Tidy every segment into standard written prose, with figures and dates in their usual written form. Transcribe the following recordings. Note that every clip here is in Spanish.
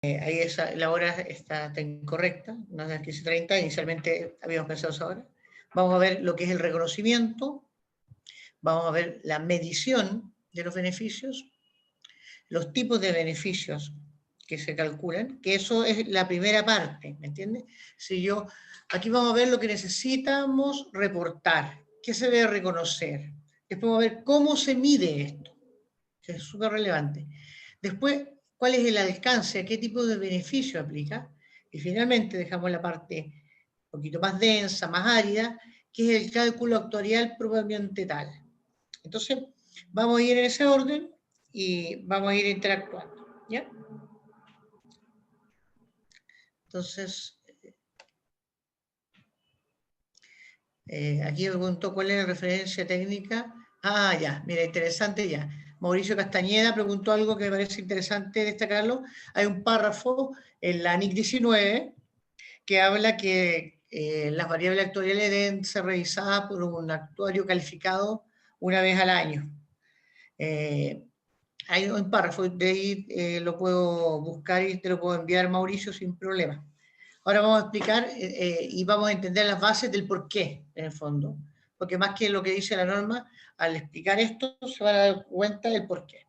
Ahí la hora está incorrecta, no es las 15:30, inicialmente habíamos pensado esa hora. Vamos a ver lo que es el reconocimiento, vamos a ver la medición de los beneficios, los tipos de beneficios que se calculan, que eso es la primera parte, ¿me entiendes? Si yo, aquí vamos a ver lo que necesitamos reportar, qué se debe reconocer. Después vamos a ver cómo se mide esto, que es súper relevante. Después, cuál es el alcance, a qué tipo de beneficio aplica. Y finalmente dejamos la parte un poquito más densa, más árida, que es el cálculo actuarial propiamente tal. Entonces, vamos a ir en ese orden y vamos a ir interactuando, ¿ya? Entonces, aquí me preguntó cuál es la referencia técnica. Ah, ya, mira, interesante ya. Mauricio Castañeda preguntó algo que me parece interesante destacarlo. Hay un párrafo en la NIC 19 que habla que las variables actuariales deben ser revisadas por un actuario calificado una vez al año. Hay un párrafo, de ahí lo puedo buscar y te lo puedo enviar, Mauricio, sin problema. Ahora vamos a explicar y vamos a entender las bases del por qué, en el fondo. Porque más que lo que dice la norma, al explicar esto se van a dar cuenta del por qué.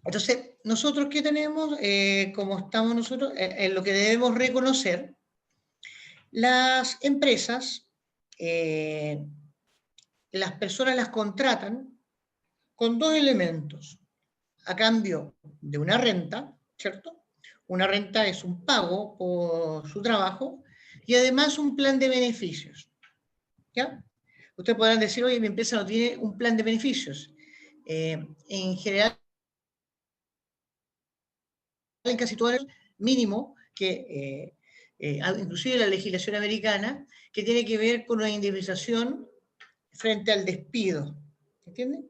Entonces, nosotros ¿qué tenemos? Como estamos nosotros, en lo que debemos reconocer, las empresas, las personas las contratan con dos elementos, a cambio de una renta, ¿cierto? Una renta es un pago por su trabajo y además un plan de beneficios, ¿ya? Ustedes podrán decir, oye, mi empresa no tiene un plan de beneficios. En general, en casi todos los mínimo que inclusive la legislación americana, que tiene que ver con una indemnización frente al despido, ¿entienden?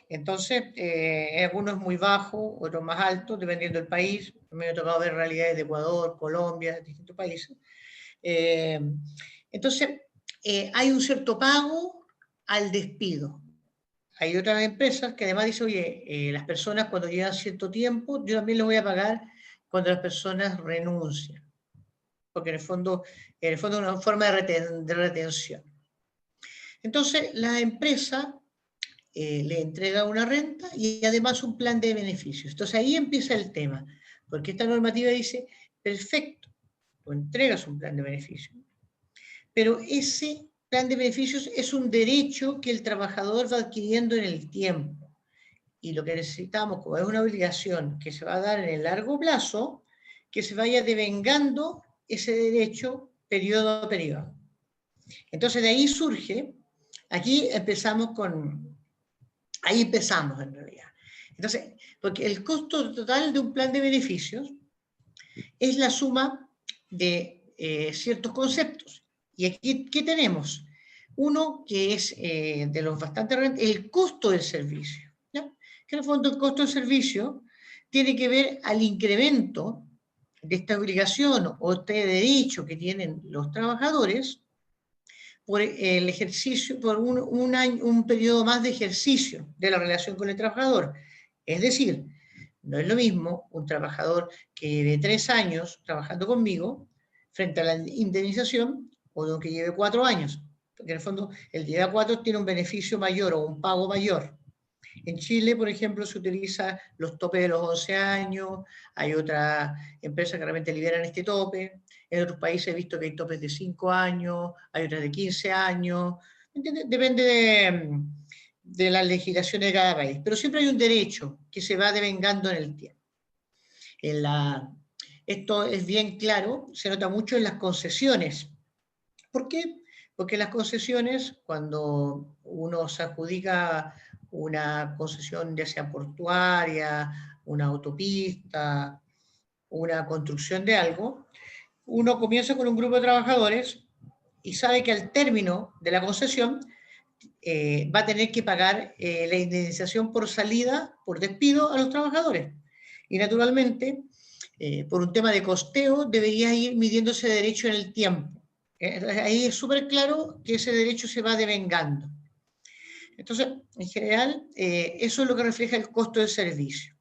Entonces, algunos es muy bajo, otros más alto, dependiendo del país. Me ha tocado ver realidades de Ecuador, Colombia, distintos países. Entonces, hay un cierto pago al despido. Hay otras empresas que además dicen, oye, las personas cuando llevan cierto tiempo, yo también les voy a pagar cuando las personas renuncian. Porque en el fondo es una forma de retención. Entonces, la empresa le entrega una renta y además un plan de beneficios. Entonces ahí empieza el tema, porque esta normativa dice, perfecto, tú entregas un plan de beneficios, pero ese plan de beneficios es un derecho que el trabajador va adquiriendo en el tiempo. Y lo que necesitamos, como es una obligación que se va a dar en el largo plazo, que se vaya devengando ese derecho periodo a periodo. Entonces de ahí surge, aquí empezamos con, ahí empezamos en realidad. Entonces, porque el costo total de un plan de beneficios es la suma de ciertos conceptos. Y aquí, ¿qué tenemos? Uno que es de los bastante el costo del servicio. ¿Ya? Que en el fondo el costo del servicio tiene que ver al incremento de esta obligación o este derecho que tienen los trabajadores por el ejercicio, por un periodo más de ejercicio de la relación con el trabajador. Es decir, no es lo mismo un trabajador que lleve 3 años trabajando conmigo frente a la indemnización o de un que lleve 4 años. Porque en el fondo el que lleva 4 tiene un beneficio mayor o un pago mayor. En Chile, por ejemplo, se utilizan los topes de los 11 años, hay otras empresas que realmente liberan este tope, en otros países he visto que hay topes de 5 años, hay otras de 15 años, ¿entiendes? Depende de las legislaciones de cada país, pero siempre hay un derecho que se va devengando en el tiempo. Esto es bien claro, se nota mucho en las concesiones. ¿Por qué? Porque las concesiones, cuando uno se adjudica una concesión ya sea portuaria, una autopista, una construcción de algo, uno comienza con un grupo de trabajadores y sabe que al término de la concesión va a tener que pagar la indemnización por salida, por despido a los trabajadores. Y naturalmente, por un tema de costeo, debería ir midiendo ese derecho en el tiempo. Ahí es súper claro que ese derecho se va devengando. Entonces, en general, eso es lo que refleja el costo del servicio.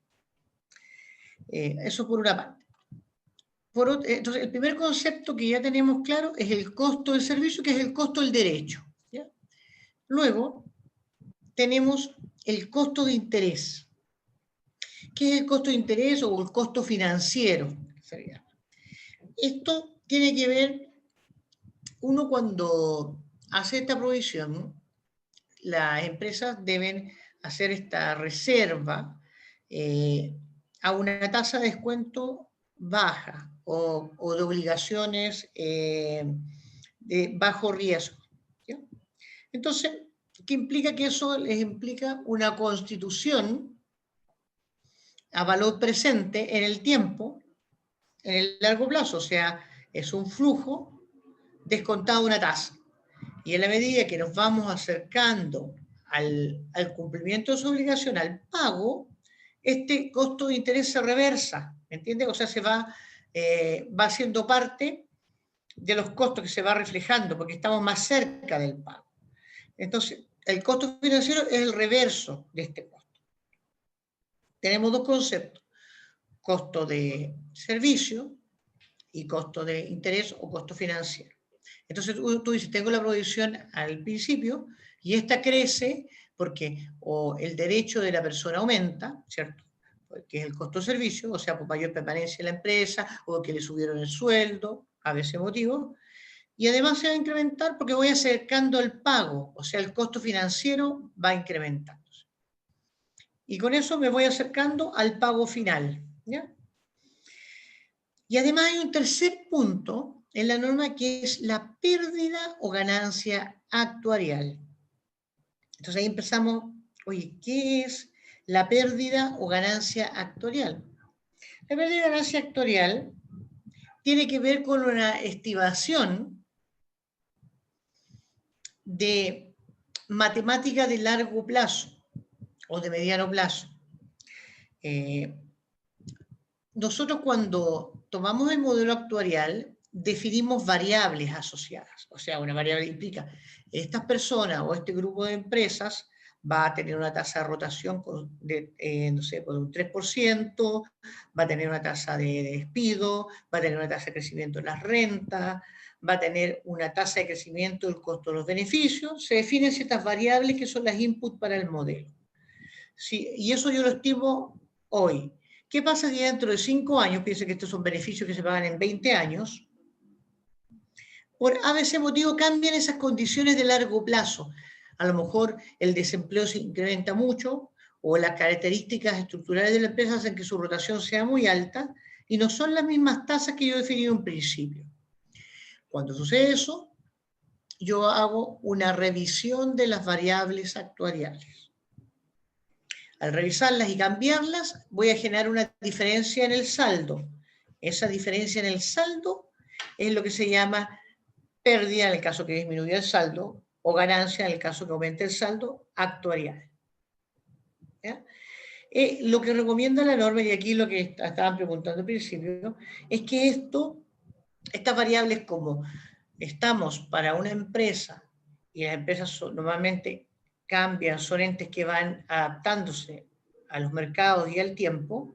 Eso por una parte. Entonces, el primer concepto que ya tenemos claro es el costo del servicio, que es el costo del derecho, ¿ya? Luego, tenemos el costo de interés. ¿Qué es el costo de interés o el costo financiero? Esto tiene que ver, uno cuando hace esta provisión, las empresas deben hacer esta reserva a una tasa de descuento baja o de obligaciones de bajo riesgo, ¿ya? Entonces, ¿qué implica? Que eso les implica una constitución a valor presente en el tiempo, en el largo plazo, o sea, es un flujo descontado de una tasa. Y en la medida que nos vamos acercando al cumplimiento de su obligación, al pago, este costo de interés se reversa, ¿me entiendes? O sea, va siendo parte de los costos que se va reflejando, porque estamos más cerca del pago. Entonces, el costo financiero es el reverso de este costo. Tenemos dos conceptos: costo de servicio y costo de interés o costo financiero. Entonces tú dices, tengo la provisión al principio y esta crece porque o el derecho de la persona aumenta, ¿cierto? Que es el costo de servicio, o sea, por mayor permanencia en la empresa o que le subieron el sueldo, a veces motivo. Y además se va a incrementar porque voy acercando el pago, o sea, el costo financiero va incrementándose. Y con eso me voy acercando al pago final, ¿ya? Y además hay un tercer punto en la norma que es la pérdida o ganancia actuarial. Entonces ahí empezamos, oye, ¿qué es la pérdida o ganancia actuarial? La pérdida o ganancia actuarial tiene que ver con una estimación de matemática de largo plazo o de mediano plazo. Nosotros cuando tomamos el modelo actuarial definimos variables asociadas. O sea, una variable implica, estas personas o este grupo de empresas va a tener una tasa de rotación no sé, por un 3%, va a tener una tasa de despido, va a tener una tasa de crecimiento de las rentas, va a tener una tasa de crecimiento del costo de los beneficios. Se definen ciertas variables que son las inputs para el modelo. Sí, y eso yo lo estimo hoy. ¿Qué pasa si dentro de 5 años, piensen que estos son beneficios que se pagan en 20 años, por ABC motivo cambian esas condiciones de largo plazo? A lo mejor el desempleo se incrementa mucho o las características estructurales de la empresa hacen que su rotación sea muy alta y no son las mismas tasas que yo definí en un principio. Cuando sucede eso, yo hago una revisión de las variables actuariales. Al revisarlas y cambiarlas, voy a generar una diferencia en el saldo. Esa diferencia en el saldo es lo que se llama pérdida en el caso que disminuya el saldo o ganancia en el caso que aumente el saldo actuarial. ¿Ya? Lo que recomienda la norma, y aquí lo que estaban preguntando al principio, es que estas variables, como estamos para una empresa y las empresas normalmente cambian, son entes que van adaptándose a los mercados y al tiempo,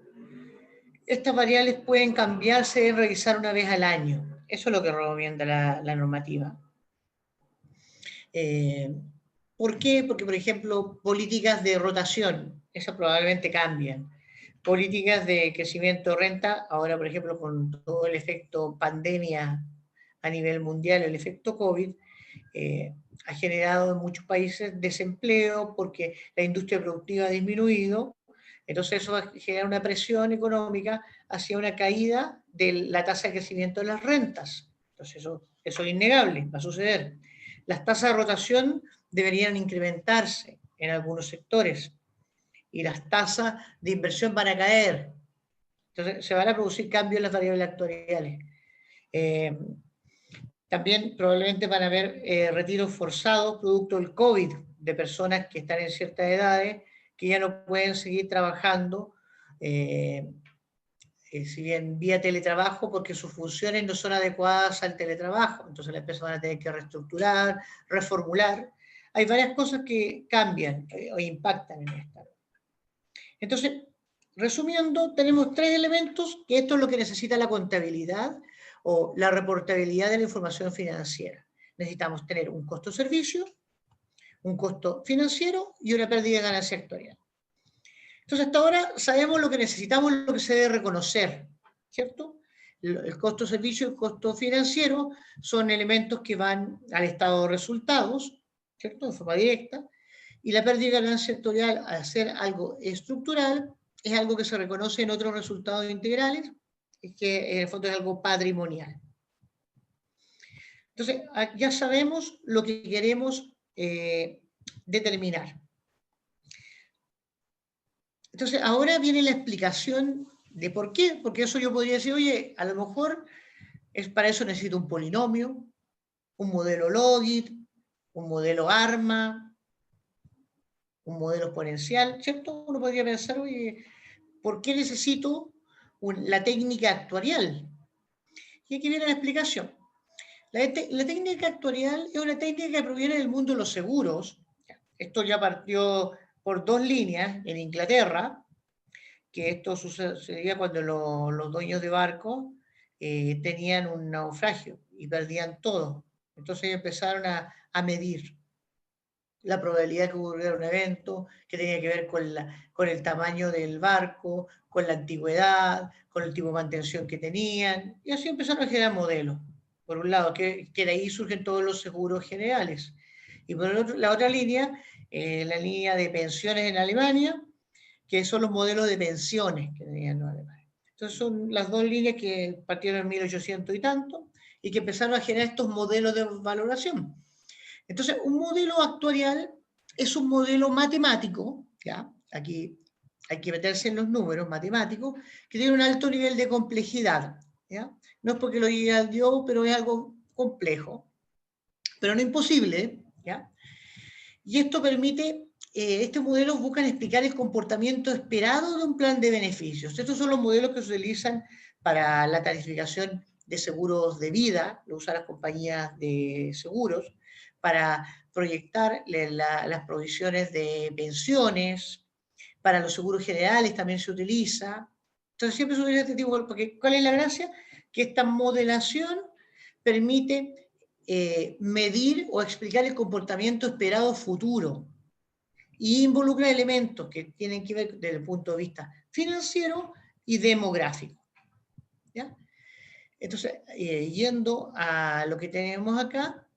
estas variables pueden cambiarse y revisar una vez al año. Eso es lo que recomienda la normativa. ¿Por qué? Porque, por ejemplo, políticas de rotación, esas probablemente cambian. Políticas de crecimiento de renta, ahora, por ejemplo, con todo el efecto pandemia a nivel mundial, el efecto COVID, ha generado en muchos países desempleo porque la industria productiva ha disminuido. Entonces eso va a generar una presión económica hacia una caída de la tasa de crecimiento de las rentas. Entonces eso es innegable, va a suceder. Las tasas de rotación deberían incrementarse en algunos sectores y las tasas de inversión van a caer. Entonces se van a producir cambios en las variables actuariales. También probablemente van a haber retiros forzados producto del COVID de personas que están en ciertas edades que ya no pueden seguir trabajando, si bien vía teletrabajo, porque sus funciones no son adecuadas al teletrabajo. Entonces las empresas van a tener que reestructurar, reformular. Hay varias cosas que cambian o impactan en esta. Entonces, resumiendo, tenemos tres elementos, que esto es lo que necesita la contabilidad o la reportabilidad de la información financiera. Necesitamos tener un costo-servicio, un costo financiero y una pérdida de ganancia actuarial. Entonces, hasta ahora sabemos lo que necesitamos, lo que se debe reconocer, ¿cierto? El costo-servicio y el costo financiero son elementos que van al estado de resultados, ¿cierto? De forma directa. Y la pérdida de ganancia actuarial, al ser algo estructural, es algo que se reconoce en otros resultados integrales, que en el fondo es algo patrimonial. Entonces, ya sabemos lo que queremos determinar. Entonces, ahora viene la explicación de por qué, porque eso yo podría decir, oye, a lo mejor para eso necesito un polinomio, un modelo Logit, un modelo ARMA, un modelo exponencial, ¿cierto? Uno podría pensar, oye, ¿por qué necesito la técnica actuarial? Y aquí viene la explicación. La técnica actuarial es una técnica que proviene del mundo de los seguros. Esto ya partió por dos líneas en Inglaterra, que esto sucedía cuando los dueños de barcos tenían un naufragio y perdían todo. Entonces ellos empezaron a medir la probabilidad de que ocurriera un evento que tenía que ver con el tamaño del barco, con la antigüedad, con el tipo de mantención que tenían, y así empezaron a generar modelos. Por un lado, que de ahí surgen todos los seguros generales. Y por el otro, la otra línea, la línea de pensiones en Alemania, que son los modelos de pensiones que tenían los alemanes. Entonces son las dos líneas que partieron en 1800 y tanto, y que empezaron a generar estos modelos de valoración. Entonces, un modelo actuarial es un modelo matemático, ¿ya? Aquí hay que meterse en los números matemáticos, que tiene un alto nivel de complejidad, ¿ya? No es porque lo diga yo, pero es algo complejo, pero no imposible, ¿ya? Y esto permite, estos modelos buscan explicar el comportamiento esperado de un plan de beneficios. Estos son los modelos que se utilizan para la tarificación de seguros de vida, lo usan las compañías de seguros, para proyectar las provisiones de pensiones, para los seguros generales también se utiliza. Entonces siempre se utiliza este tipo de... Porque, ¿cuál es la gracia? Que esta modelación permite medir o explicar el comportamiento esperado futuro y involucra elementos que tienen que ver desde el punto de vista financiero y demográfico. ¿Ya? Entonces, yendo a lo que tenemos acá,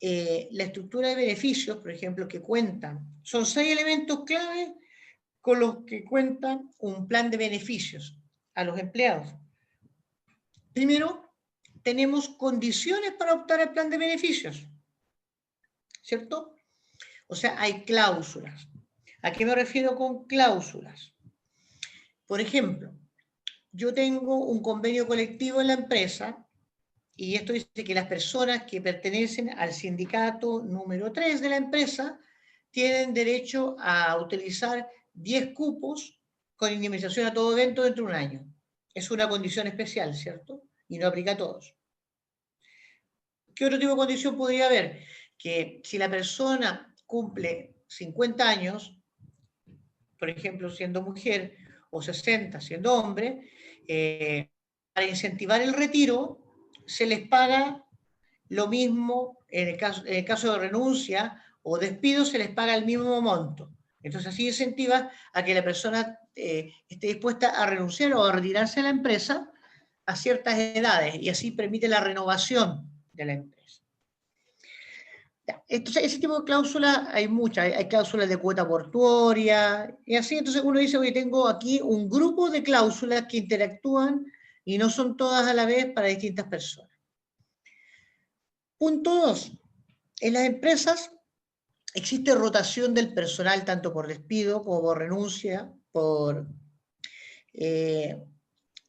la estructura de beneficios, por ejemplo, que cuentan, son 6 elementos clave con los que cuenta un plan de beneficios a los empleados. Primero, tenemos condiciones para optar al plan de beneficios, ¿cierto? O sea, hay cláusulas. ¿A qué me refiero con cláusulas? Por ejemplo, yo tengo un convenio colectivo en la empresa y esto dice que las personas que pertenecen al sindicato número 3 de la empresa tienen derecho a utilizar 10 cupos con indemnización a todo evento dentro de un año. Es una condición especial, ¿cierto? Y no aplica a todos. ¿Qué otro tipo de condición podría haber? Que si la persona cumple 50 años, por ejemplo, siendo mujer, o 60 siendo hombre, para incentivar el retiro, se les paga lo mismo, en el caso de renuncia o despido, se les paga el mismo monto. Entonces así incentiva a que la persona esté dispuesta a renunciar o a retirarse de la empresa a ciertas edades y así permite la renovación de la empresa. Entonces, ese tipo de cláusulas hay muchas, hay cláusulas de cuota portuaria, y así, entonces uno dice, oye, tengo aquí un grupo de cláusulas que interactúan y no son todas a la vez para distintas personas. Punto 2. En las empresas existe rotación del personal, tanto por despido como por renuncia,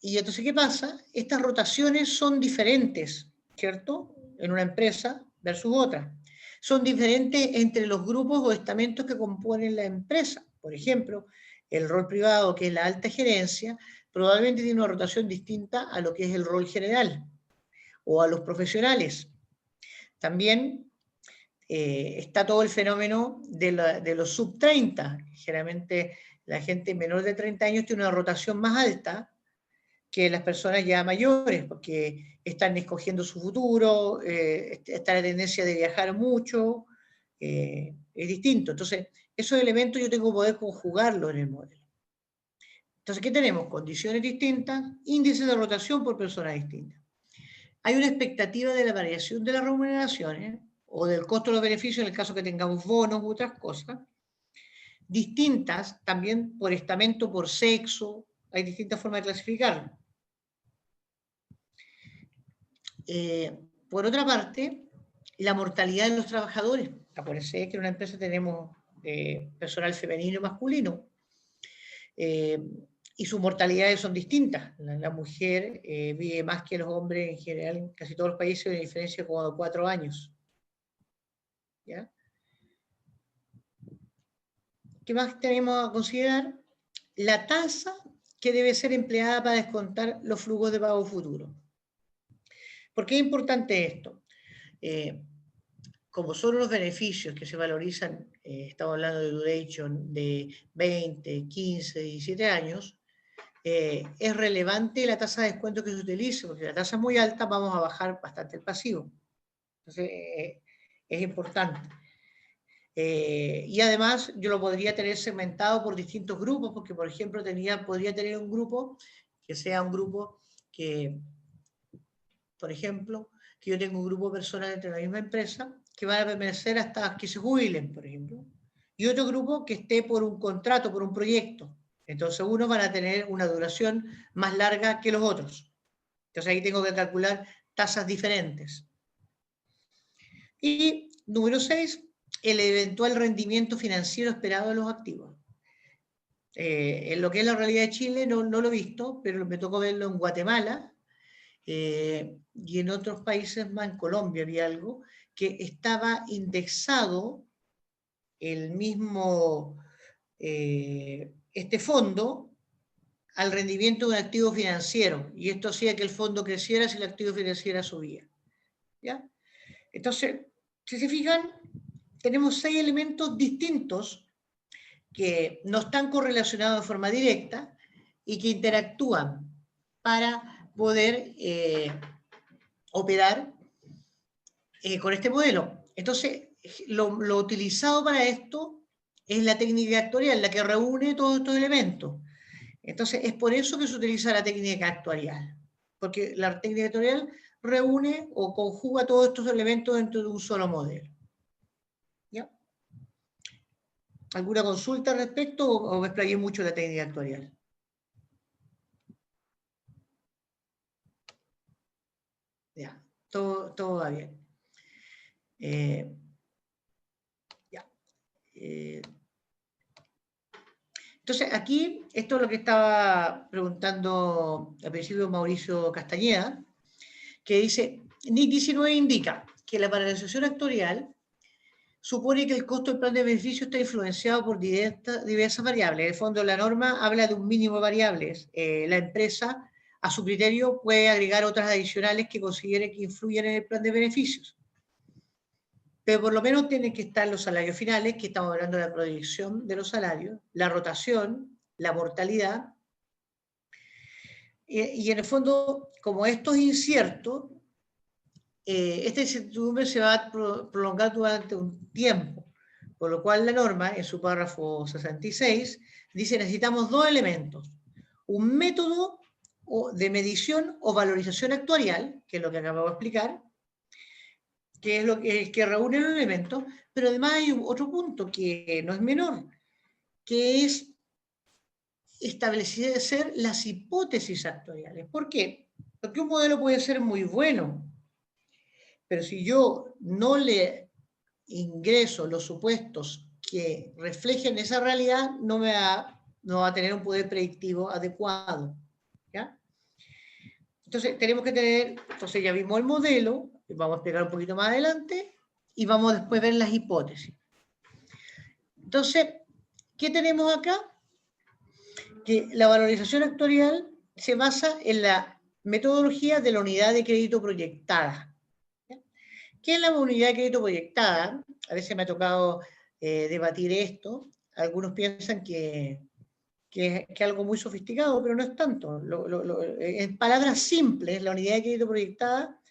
y entonces, ¿qué pasa? Estas rotaciones son diferentes, ¿cierto? En una empresa versus otra. Son diferentes entre los grupos o estamentos que componen la empresa. Por ejemplo, el rol privado, que es la alta gerencia, probablemente tiene una rotación distinta a lo que es el rol general o a los profesionales. También está todo el fenómeno de los sub-30. Generalmente La gente menor de 30 años tiene una rotación más alta que las personas ya mayores, porque están escogiendo su futuro, está la tendencia de viajar mucho, es distinto. Entonces, esos elementos yo tengo que poder conjugarlos en el modelo. Entonces, ¿qué tenemos? Condiciones distintas, índices de rotación por personas distintas. Hay una expectativa de la variación de las remuneraciones o del costo de los beneficios en el caso que tengamos bonos u otras cosas, distintas también por estamento, por sexo, hay distintas formas de clasificarlo. Por otra parte, la mortalidad de los trabajadores. Acuérdense que en una empresa tenemos personal femenino y masculino. Y sus mortalidades son distintas. La mujer vive más que los hombres en general, en casi todos los países, una diferencia como de 4 años. ¿Ya? ¿Qué más tenemos a considerar? La tasa que debe ser empleada para descontar los flujos de pago futuro. ¿Por qué es importante esto? Como son los beneficios que se valorizan, estamos hablando de duration de 20, 15, 17 años, es relevante la tasa de descuento que se utilice, porque si la tasa es muy alta, vamos a bajar bastante el pasivo. Entonces, es importante. Y además, yo lo podría tener segmentado por distintos grupos, porque, por ejemplo, podría tener un grupo que sea un grupo que, por ejemplo, que yo tengo un grupo de personas dentro de la misma empresa que van a permanecer hasta que se jubilen, por ejemplo, y otro grupo que esté por un contrato, por un proyecto. Entonces, unos van a tener una duración más larga que los otros. Entonces, ahí tengo que calcular tasas diferentes. Y número 6, el eventual rendimiento financiero esperado de los activos. En lo que es la realidad de Chile no lo he visto, pero me tocó verlo en Guatemala y en otros países más, en Colombia había algo, que estaba indexado el mismo, este fondo al rendimiento de un activo financiero, y esto hacía que el fondo creciera si el activo financiero subía. ¿Ya? Entonces, si se fijan, tenemos 6 elementos distintos que no están correlacionados de forma directa y que interactúan para poder operar con este modelo. Entonces, lo utilizado para esto es la técnica actuarial, la que reúne todos estos elementos. Entonces, es por eso que se utiliza la técnica actuarial, porque la técnica actuarial reúne o conjuga todos estos elementos dentro de un solo modelo. ¿Ya? ¿Alguna consulta al respecto o me explayé mucho la técnica actuarial? Ya, todo va bien. Ya. Entonces, aquí, esto es lo que estaba preguntando al principio Mauricio Castañeda, que dice, NIC 19 indica que la paralización actuarial supone que el costo del plan de beneficio está influenciado por diversas variables. En el fondo, la norma habla de un mínimo de variables. La empresa, a su criterio, puede agregar otras adicionales que considere que influyen en el plan de beneficios. Pero por lo menos tienen que estar los salarios finales, que estamos hablando de la proyección de los salarios, la rotación, la mortalidad. Y en el fondo, como esto es incierto, esta incertidumbre se va a prolongar durante un tiempo, por lo cual la norma, en su párrafo 66, dice necesitamos 2 elementos, un método de medición o valorización actuarial, que es lo que acabo de explicar, que es lo que reúne los elementos, pero además hay otro punto que no es menor, que es establecer las hipótesis actuariales. ¿Por qué? Porque un modelo puede ser muy bueno, pero si yo no le ingreso los supuestos que reflejen esa realidad, no va a tener un poder predictivo adecuado. ¿Ya? Entonces, tenemos que tener, entonces ya vimos el modelo, vamos a explicar un poquito más adelante, y vamos después a ver las hipótesis. Entonces, ¿qué tenemos acá? Que la valorización actuarial se basa en la metodología de la unidad de crédito proyectada. ¿Qué es la unidad de crédito proyectada? A veces me ha tocado debatir esto. Algunos piensan que que es algo muy sofisticado, pero no es tanto. En palabras simples, la unidad de crédito proyectada,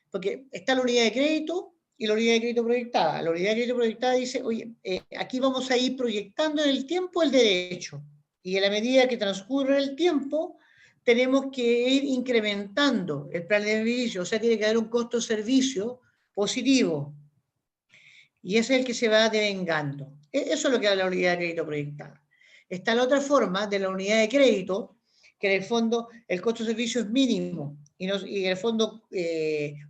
porque está la unidad de crédito y la unidad de crédito proyectada. La unidad de crédito proyectada dice, oye, aquí vamos a ir proyectando en el tiempo el derecho, y a la medida que transcurre el tiempo, tenemos que ir incrementando el plan de beneficio, o sea, tiene que haber un costo-servicio positivo, y ese es el que se va devengando. Eso es lo que da la unidad de crédito proyectada. Está la otra forma de la unidad de crédito, que en el fondo el costo-servicio es mínimo, y en el fondo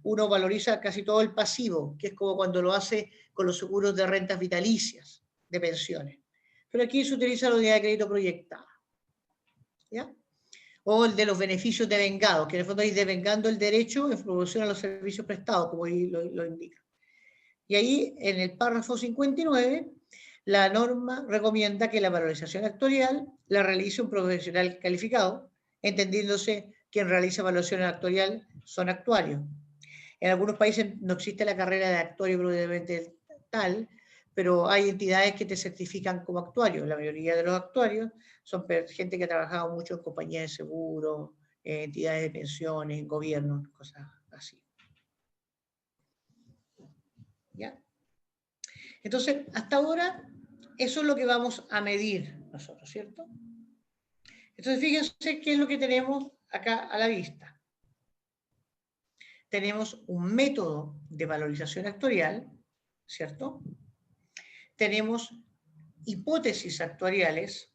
uno valoriza casi todo el pasivo, que es como cuando lo hace con los seguros de rentas vitalicias, de pensiones. Pero aquí se utiliza la unidad de crédito proyectada, ¿ya? O el de los beneficios devengados, que en el fondo es devengando el derecho en proporción a los servicios prestados, como ahí lo indica. Y ahí, en el párrafo 59, la norma recomienda que la valorización actuarial la realice un profesional calificado, entendiéndose quien realiza evaluación actuarial son actuarios. En algunos países no existe la carrera de actuario propiamente tal, pero hay entidades que te certifican como actuario. La mayoría de los actuarios son gente que ha trabajado mucho en compañías de seguros, entidades de pensiones, en gobiernos, cosas así. ¿Ya? Entonces, hasta ahora, eso es lo que vamos a medir nosotros, ¿cierto? Entonces, fíjense qué es lo que tenemos acá a la vista. Tenemos un método de valorización actuarial, ¿cierto? Tenemos hipótesis actuariales,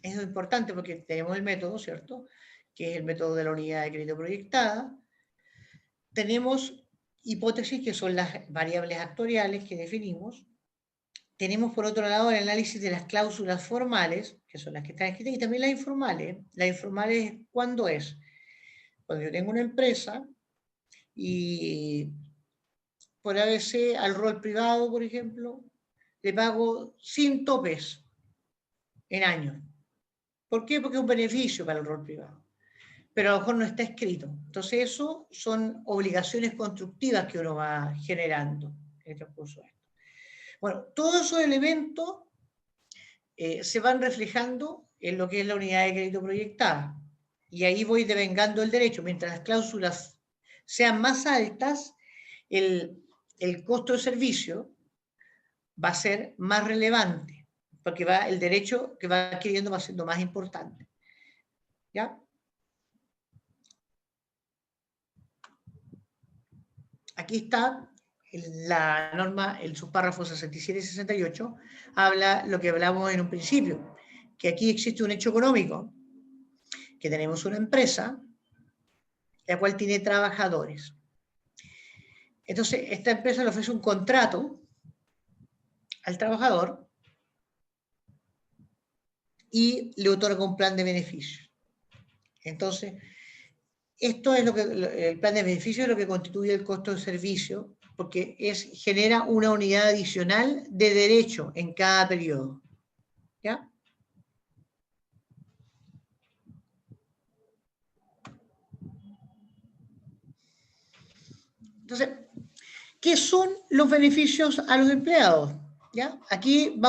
eso es importante porque tenemos el método, ¿cierto? Que es el método de la unidad de crédito proyectada. Tenemos hipótesis, que son las variables actuariales que definimos. Tenemos, por otro lado, el análisis de las cláusulas formales, que son las que están escritas, y también las informales. Las informales, ¿cuándo es? Cuando yo tengo una empresa y por ABC al rol privado, por ejemplo, le pago sin topes en años. ¿Por qué? Porque es un beneficio para el rol privado, pero a lo mejor no está escrito. Entonces, eso son obligaciones constructivas que uno va generando en el transcurso de esto. Bueno, todos esos elementos se van reflejando en lo que es la unidad de crédito proyectada. Y ahí voy devengando el derecho. Mientras las cláusulas sean más altas, el costo de servicio va a ser más relevante, porque el derecho que va adquiriendo va siendo más importante. ¿Ya? Aquí está la norma, el subpárrafo 67 y 68, habla lo que hablamos en un principio, que aquí existe un hecho económico, que tenemos una empresa, la cual tiene trabajadores. Entonces, esta empresa le ofrece un contrato al trabajador y le otorga un plan de beneficios. Entonces, esto es lo que el plan de beneficios es lo que constituye el costo de servicio, porque genera una unidad adicional de derecho en cada periodo. ¿Ya? Entonces, ¿qué son los beneficios a los empleados? ¿Ya? Aquí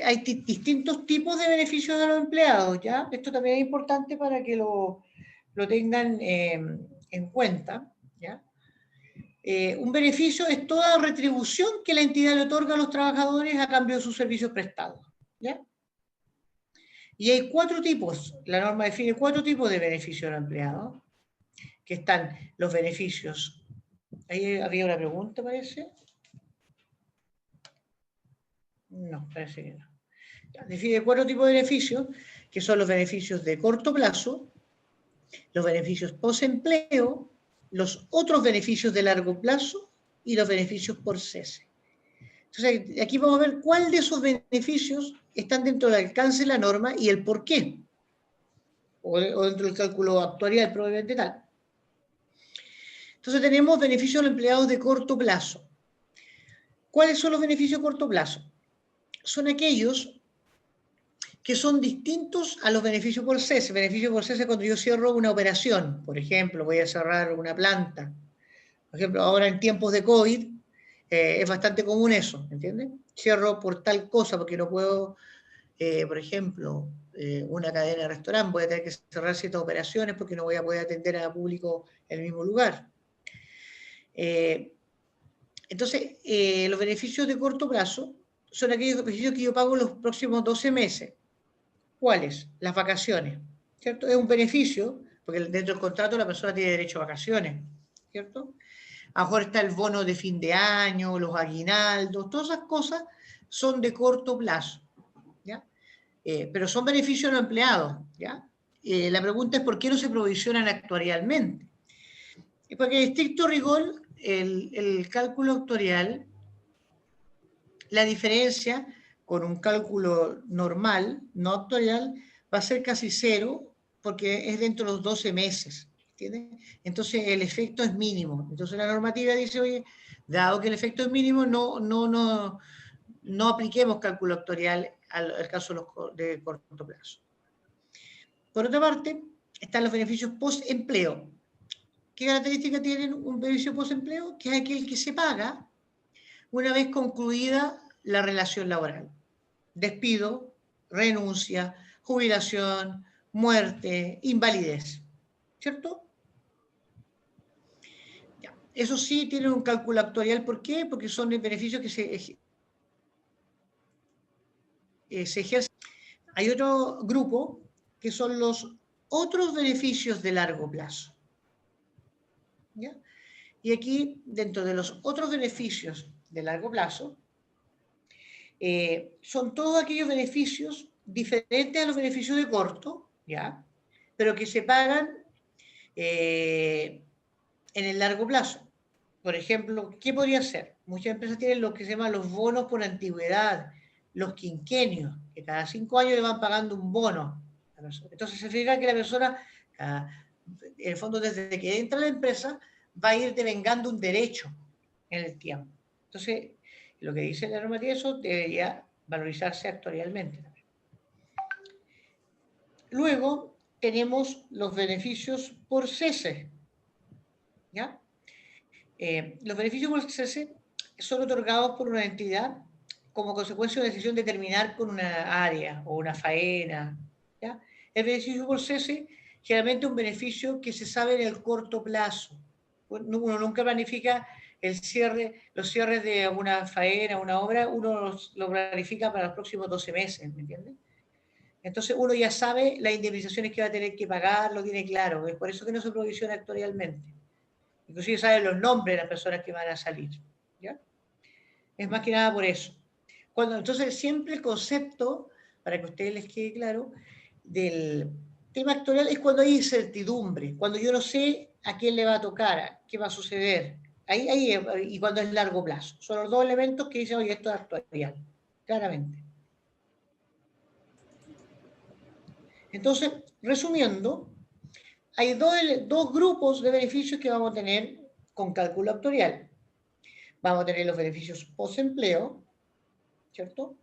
hay distintos tipos de beneficios a los empleados. ¿Ya? Esto también es importante para que lo tengan en cuenta. ¿Ya? Un beneficio es toda retribución que la entidad le otorga a los trabajadores a cambio de sus servicios prestados. ¿Ya? Y hay 4 tipos, la norma define 4 tipos de beneficios a los empleados, que están los beneficios. Ahí había una pregunta, parece. No, parece que no. Define 4 tipos de beneficios, que son los beneficios de corto plazo, los beneficios post-empleo, los otros beneficios de largo plazo y los beneficios por cese. Entonces, aquí vamos a ver cuál de esos beneficios están dentro del alcance de la norma y el por qué, o dentro del cálculo actuarial probablemente tal. Entonces, tenemos beneficios a los empleados de corto plazo. ¿Cuáles son los beneficios de corto plazo? Son aquellos que son distintos a los beneficios por cese. Beneficio por cese es cuando yo cierro una operación. Por ejemplo, voy a cerrar una planta. Por ejemplo, ahora en tiempos de COVID es bastante común eso, ¿entiendes? Cierro por tal cosa, porque no puedo, por ejemplo, una cadena de restaurante, voy a tener que cerrar ciertas operaciones porque no voy a poder atender a público en el mismo lugar. Entonces, los beneficios de corto plazo son aquellos beneficios que yo pago los próximos 12 meses. ¿Cuáles? Las vacaciones, ¿cierto? Es un beneficio, porque dentro del contrato la persona tiene derecho a vacaciones, ¿cierto? A lo mejor está el bono de fin de año, los aguinaldos, todas esas cosas son de corto plazo, ¿ya? Pero son beneficios no empleados, ¿ya? La pregunta es ¿por qué no se provisionan actuarialmente? Porque en estricto rigor, el cálculo actuarial, la diferencia con un cálculo normal, no actuarial, va a ser casi cero porque es dentro de los 12 meses. ¿Entiendes? Entonces el efecto es mínimo. Entonces la normativa dice, oye, dado que el efecto es mínimo, no apliquemos cálculo actuarial al caso de corto plazo. Por otra parte, están los beneficios post-empleo. ¿Qué características tienen un beneficio post-empleo? Que es aquel que se paga una vez concluida la relación laboral. Despido, renuncia, jubilación, muerte, invalidez. ¿Cierto? Ya. Eso sí tienen un cálculo actuarial. ¿Por qué? Porque son beneficios que se ejercen. Hay otro grupo que son los otros beneficios de largo plazo. ¿Ya? Y aquí, dentro de los otros beneficios de largo plazo, son todos aquellos beneficios diferentes a los beneficios de corto, ¿ya? Pero que se pagan en el largo plazo. Por ejemplo, ¿qué podría ser? Muchas empresas tienen lo que se llama los bonos por antigüedad, los quinquenios, que cada 5 años le van pagando un bono a la persona. Entonces se significa que la persona, en el fondo, desde que entra a la empresa, va a ir devengando un derecho en el tiempo. Entonces, lo que dice la normativa, eso debería valorizarse actuarialmente. Luego tenemos los beneficios por cese. ¿Ya? Los beneficios por cese son otorgados por una entidad como consecuencia de una decisión de terminar con una área o una faena. ¿Ya? El beneficio por cese generalmente es un beneficio que se sabe en el corto plazo. Uno nunca planifica los cierres de una faena, una obra, uno lo planifica para los próximos 12 meses, ¿me entiendes? Entonces uno ya sabe las indemnizaciones que va a tener que pagar, lo tiene claro. Es por eso que no se provisiona actuarialmente. Inclusive sabe los nombres de las personas que van a salir. ¿Ya? Es más que nada por eso. Entonces siempre el concepto, para que a ustedes les quede claro, del tema actuarial es cuando hay incertidumbre, cuando yo no sé a quién le va a tocar, qué va a suceder. Y cuando es largo plazo. Son los dos elementos que dicen, oye, esto es actuarial, claramente. Entonces, resumiendo, hay dos grupos de beneficios que vamos a tener con cálculo actuarial. Vamos a tener los beneficios post-empleo, ¿cierto?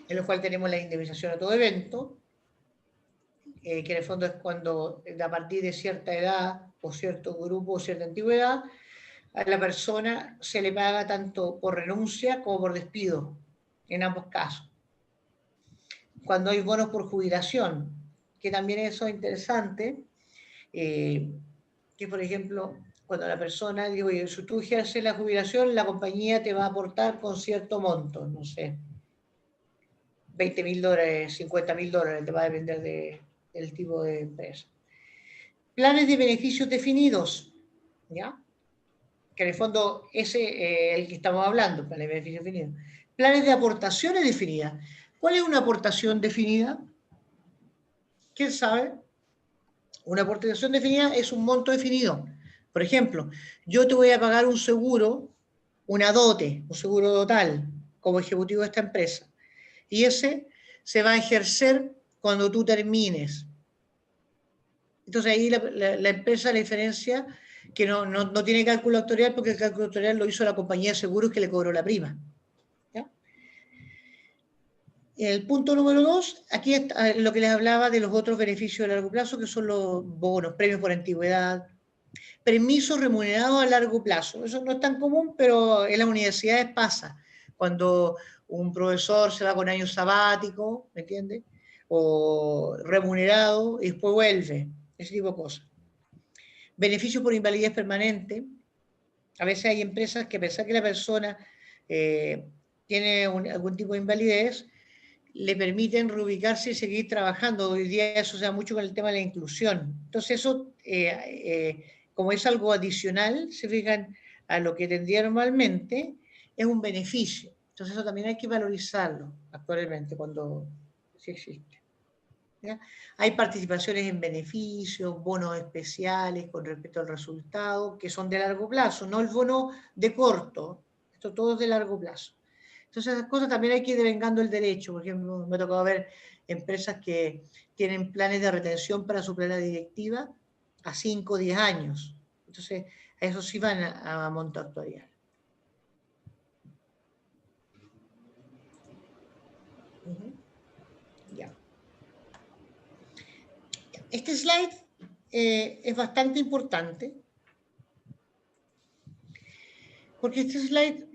En los cuales tenemos la indemnización a todo evento, que en el fondo es cuando a partir de cierta edad o cierto grupo o cierta antigüedad, a la persona se le paga tanto por renuncia como por despido, en ambos casos. Cuando hay bonos por jubilación, que también eso es interesante, que por ejemplo, cuando la persona, digo, si tú ejerces la jubilación, la compañía te va a aportar con cierto monto, no sé, $20.000, $50.000, te va a depender del tipo de empresa. Planes de beneficios definidos, ¿ya? Que en el fondo ese es el que estamos hablando, planes de beneficios definidos. Planes de aportaciones definidas. ¿Cuál es una aportación definida? ¿Quién sabe? Una aportación definida es un monto definido. Por ejemplo, yo te voy a pagar un seguro, una dote, un seguro total, como ejecutivo de esta empresa. Y ese se va a ejercer cuando tú termines. Entonces ahí la empresa, la diferencia, que no tiene cálculo actuarial porque el cálculo actuarial lo hizo la compañía de seguros que le cobró la prima. ¿Ya? El punto número 2, aquí está lo que les hablaba de los otros beneficios de largo plazo, que son los bonos, premios por antigüedad, permisos remunerados a largo plazo. Eso no es tan común, pero en las universidades pasa. cuando un profesor se va con año sabático, ¿me entiendes? O remunerado y después vuelve, ese tipo de cosas. Beneficio por invalidez permanente. A veces hay empresas que a pesar que la persona tiene algún tipo de invalidez, le permiten reubicarse y seguir trabajando. Hoy día eso se da mucho con el tema de la inclusión. Entonces eso, como es algo adicional, se fijan a lo que tendría normalmente, es un beneficio. Entonces eso también hay que valorizarlo actualmente cuando sí existe. ¿Ya? Hay participaciones en beneficios, bonos especiales con respecto al resultado, que son de largo plazo, no el bono de corto, esto todo es de largo plazo. Entonces esas cosas también hay que ir devengando el derecho. Por ejemplo, me ha tocado ver empresas que tienen planes de retención para su plana directiva a 5 o 10 años. Entonces, a eso sí van a monto actuarial. Ya. Este slide es bastante importante porque este slide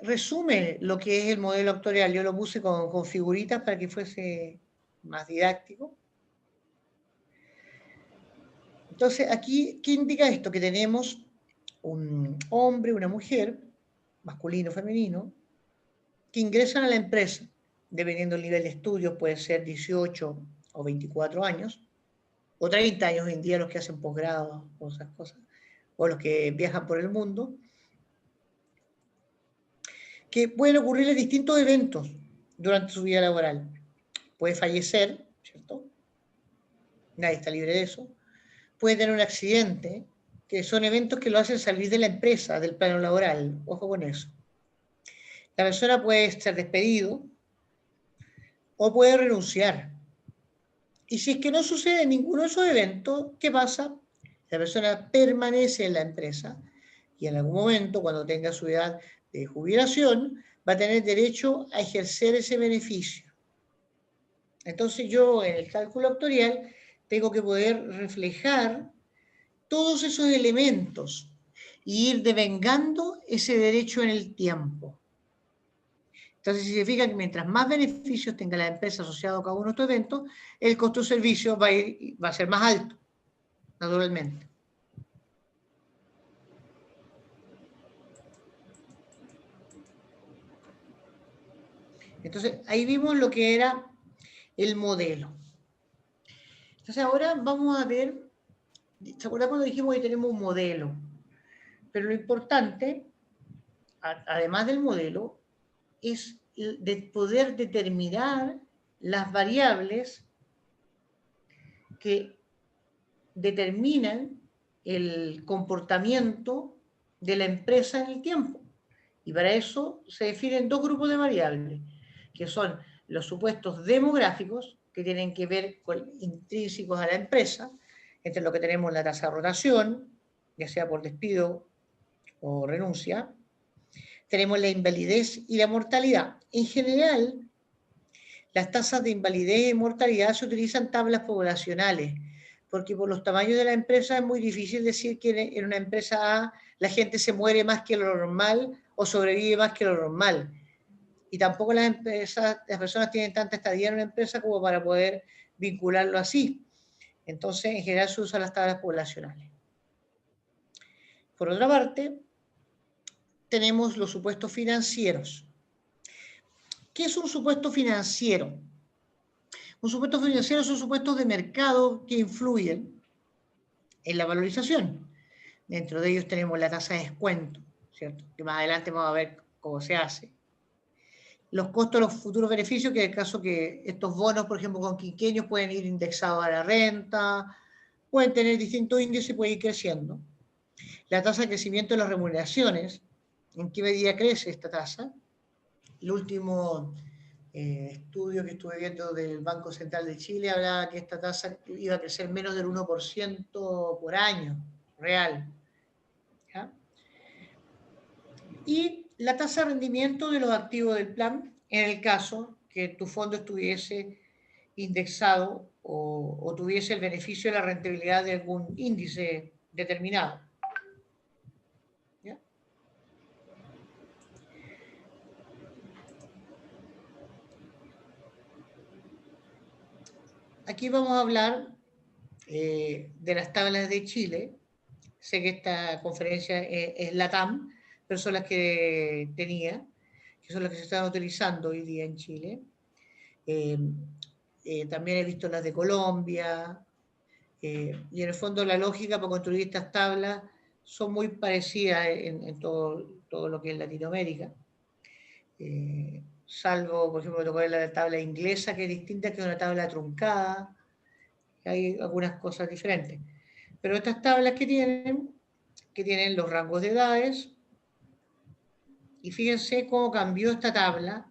resume lo que es el modelo actuarial. Yo lo puse con figuritas para que fuese más didáctico. Entonces, aquí, ¿qué indica esto? Que tenemos un hombre, una mujer, masculino o femenino, que ingresan a la empresa, dependiendo del nivel de estudios, puede ser 18 o 24 años, o 30 años hoy en día los que hacen posgrado o esas cosas, o los que viajan por el mundo, que pueden ocurrirles distintos eventos durante su vida laboral. Puede fallecer, ¿cierto? Nadie está libre de eso. Puede tener un accidente, que son eventos que lo hacen salir de la empresa, del plano laboral. Ojo con eso. La persona puede ser despedido o puede renunciar. Y si es que no sucede ninguno de esos eventos, ¿qué pasa? La persona permanece en la empresa y en algún momento, cuando tenga su edad de jubilación, va a tener derecho a ejercer ese beneficio. Entonces yo en el cálculo actuarial tengo que poder reflejar todos esos elementos y ir devengando ese derecho en el tiempo. Entonces, si se fijan que mientras más beneficios tenga la empresa asociado a cada uno de estos eventos, el costo de servicio va a ser más alto, naturalmente. Entonces, ahí vimos lo que era el modelo. Entonces, ahora vamos a ver, ¿se acuerdan cuando dijimos que tenemos un modelo? Pero lo importante, además del modelo, es de poder determinar las variables que determinan el comportamiento de la empresa en el tiempo. Y para eso se definen dos grupos de variables, que son los supuestos demográficos, que tienen que ver con intrínsecos a la empresa, entre lo que tenemos la tasa de rotación, ya sea por despido o renuncia. Tenemos la invalidez y la mortalidad. En general, las tasas de invalidez y mortalidad se utilizan tablas poblacionales, porque por los tamaños de la empresa es muy difícil decir que en una empresa A la gente se muere más que lo normal o sobrevive más que lo normal. Y tampoco las personas tienen tanta estadía en una empresa como para poder vincularlo así. Entonces, en general se usan las tablas poblacionales. Por otra parte, tenemos los supuestos financieros. ¿Qué es un supuesto financiero? Un supuesto financiero son supuestos de mercado que influyen en la valorización. Dentro de ellos tenemos la tasa de descuento, ¿cierto? Que más adelante vamos a ver cómo se hace. Los costos de los futuros beneficios, que en el caso que estos bonos, por ejemplo, con quinquenios pueden ir indexados a la renta, pueden tener distintos índices y pueden ir creciendo. La tasa de crecimiento de las remuneraciones, ¿en qué medida crece esta tasa? El último estudio que estuve viendo del Banco Central de Chile hablaba que esta tasa iba a crecer menos del 1% por año, real. ¿Ya? Y la tasa de rendimiento de los activos del plan, en el caso que tu fondo estuviese indexado o tuviese el beneficio de la rentabilidad de algún índice determinado. ¿Ya? Aquí vamos a hablar de las tablas de Chile. Sé que esta conferencia es LATAM, pero son las que tenía, que son las que se están utilizando hoy día en Chile. También he visto las de Colombia, y en el fondo la lógica para construir estas tablas son muy parecidas en todo lo que es Latinoamérica. Salvo, por ejemplo, tocar la tabla inglesa, que es distinta, que es una tabla truncada. Hay algunas cosas diferentes. Pero estas tablas que tienen los rangos de edades, y fíjense cómo cambió esta tabla.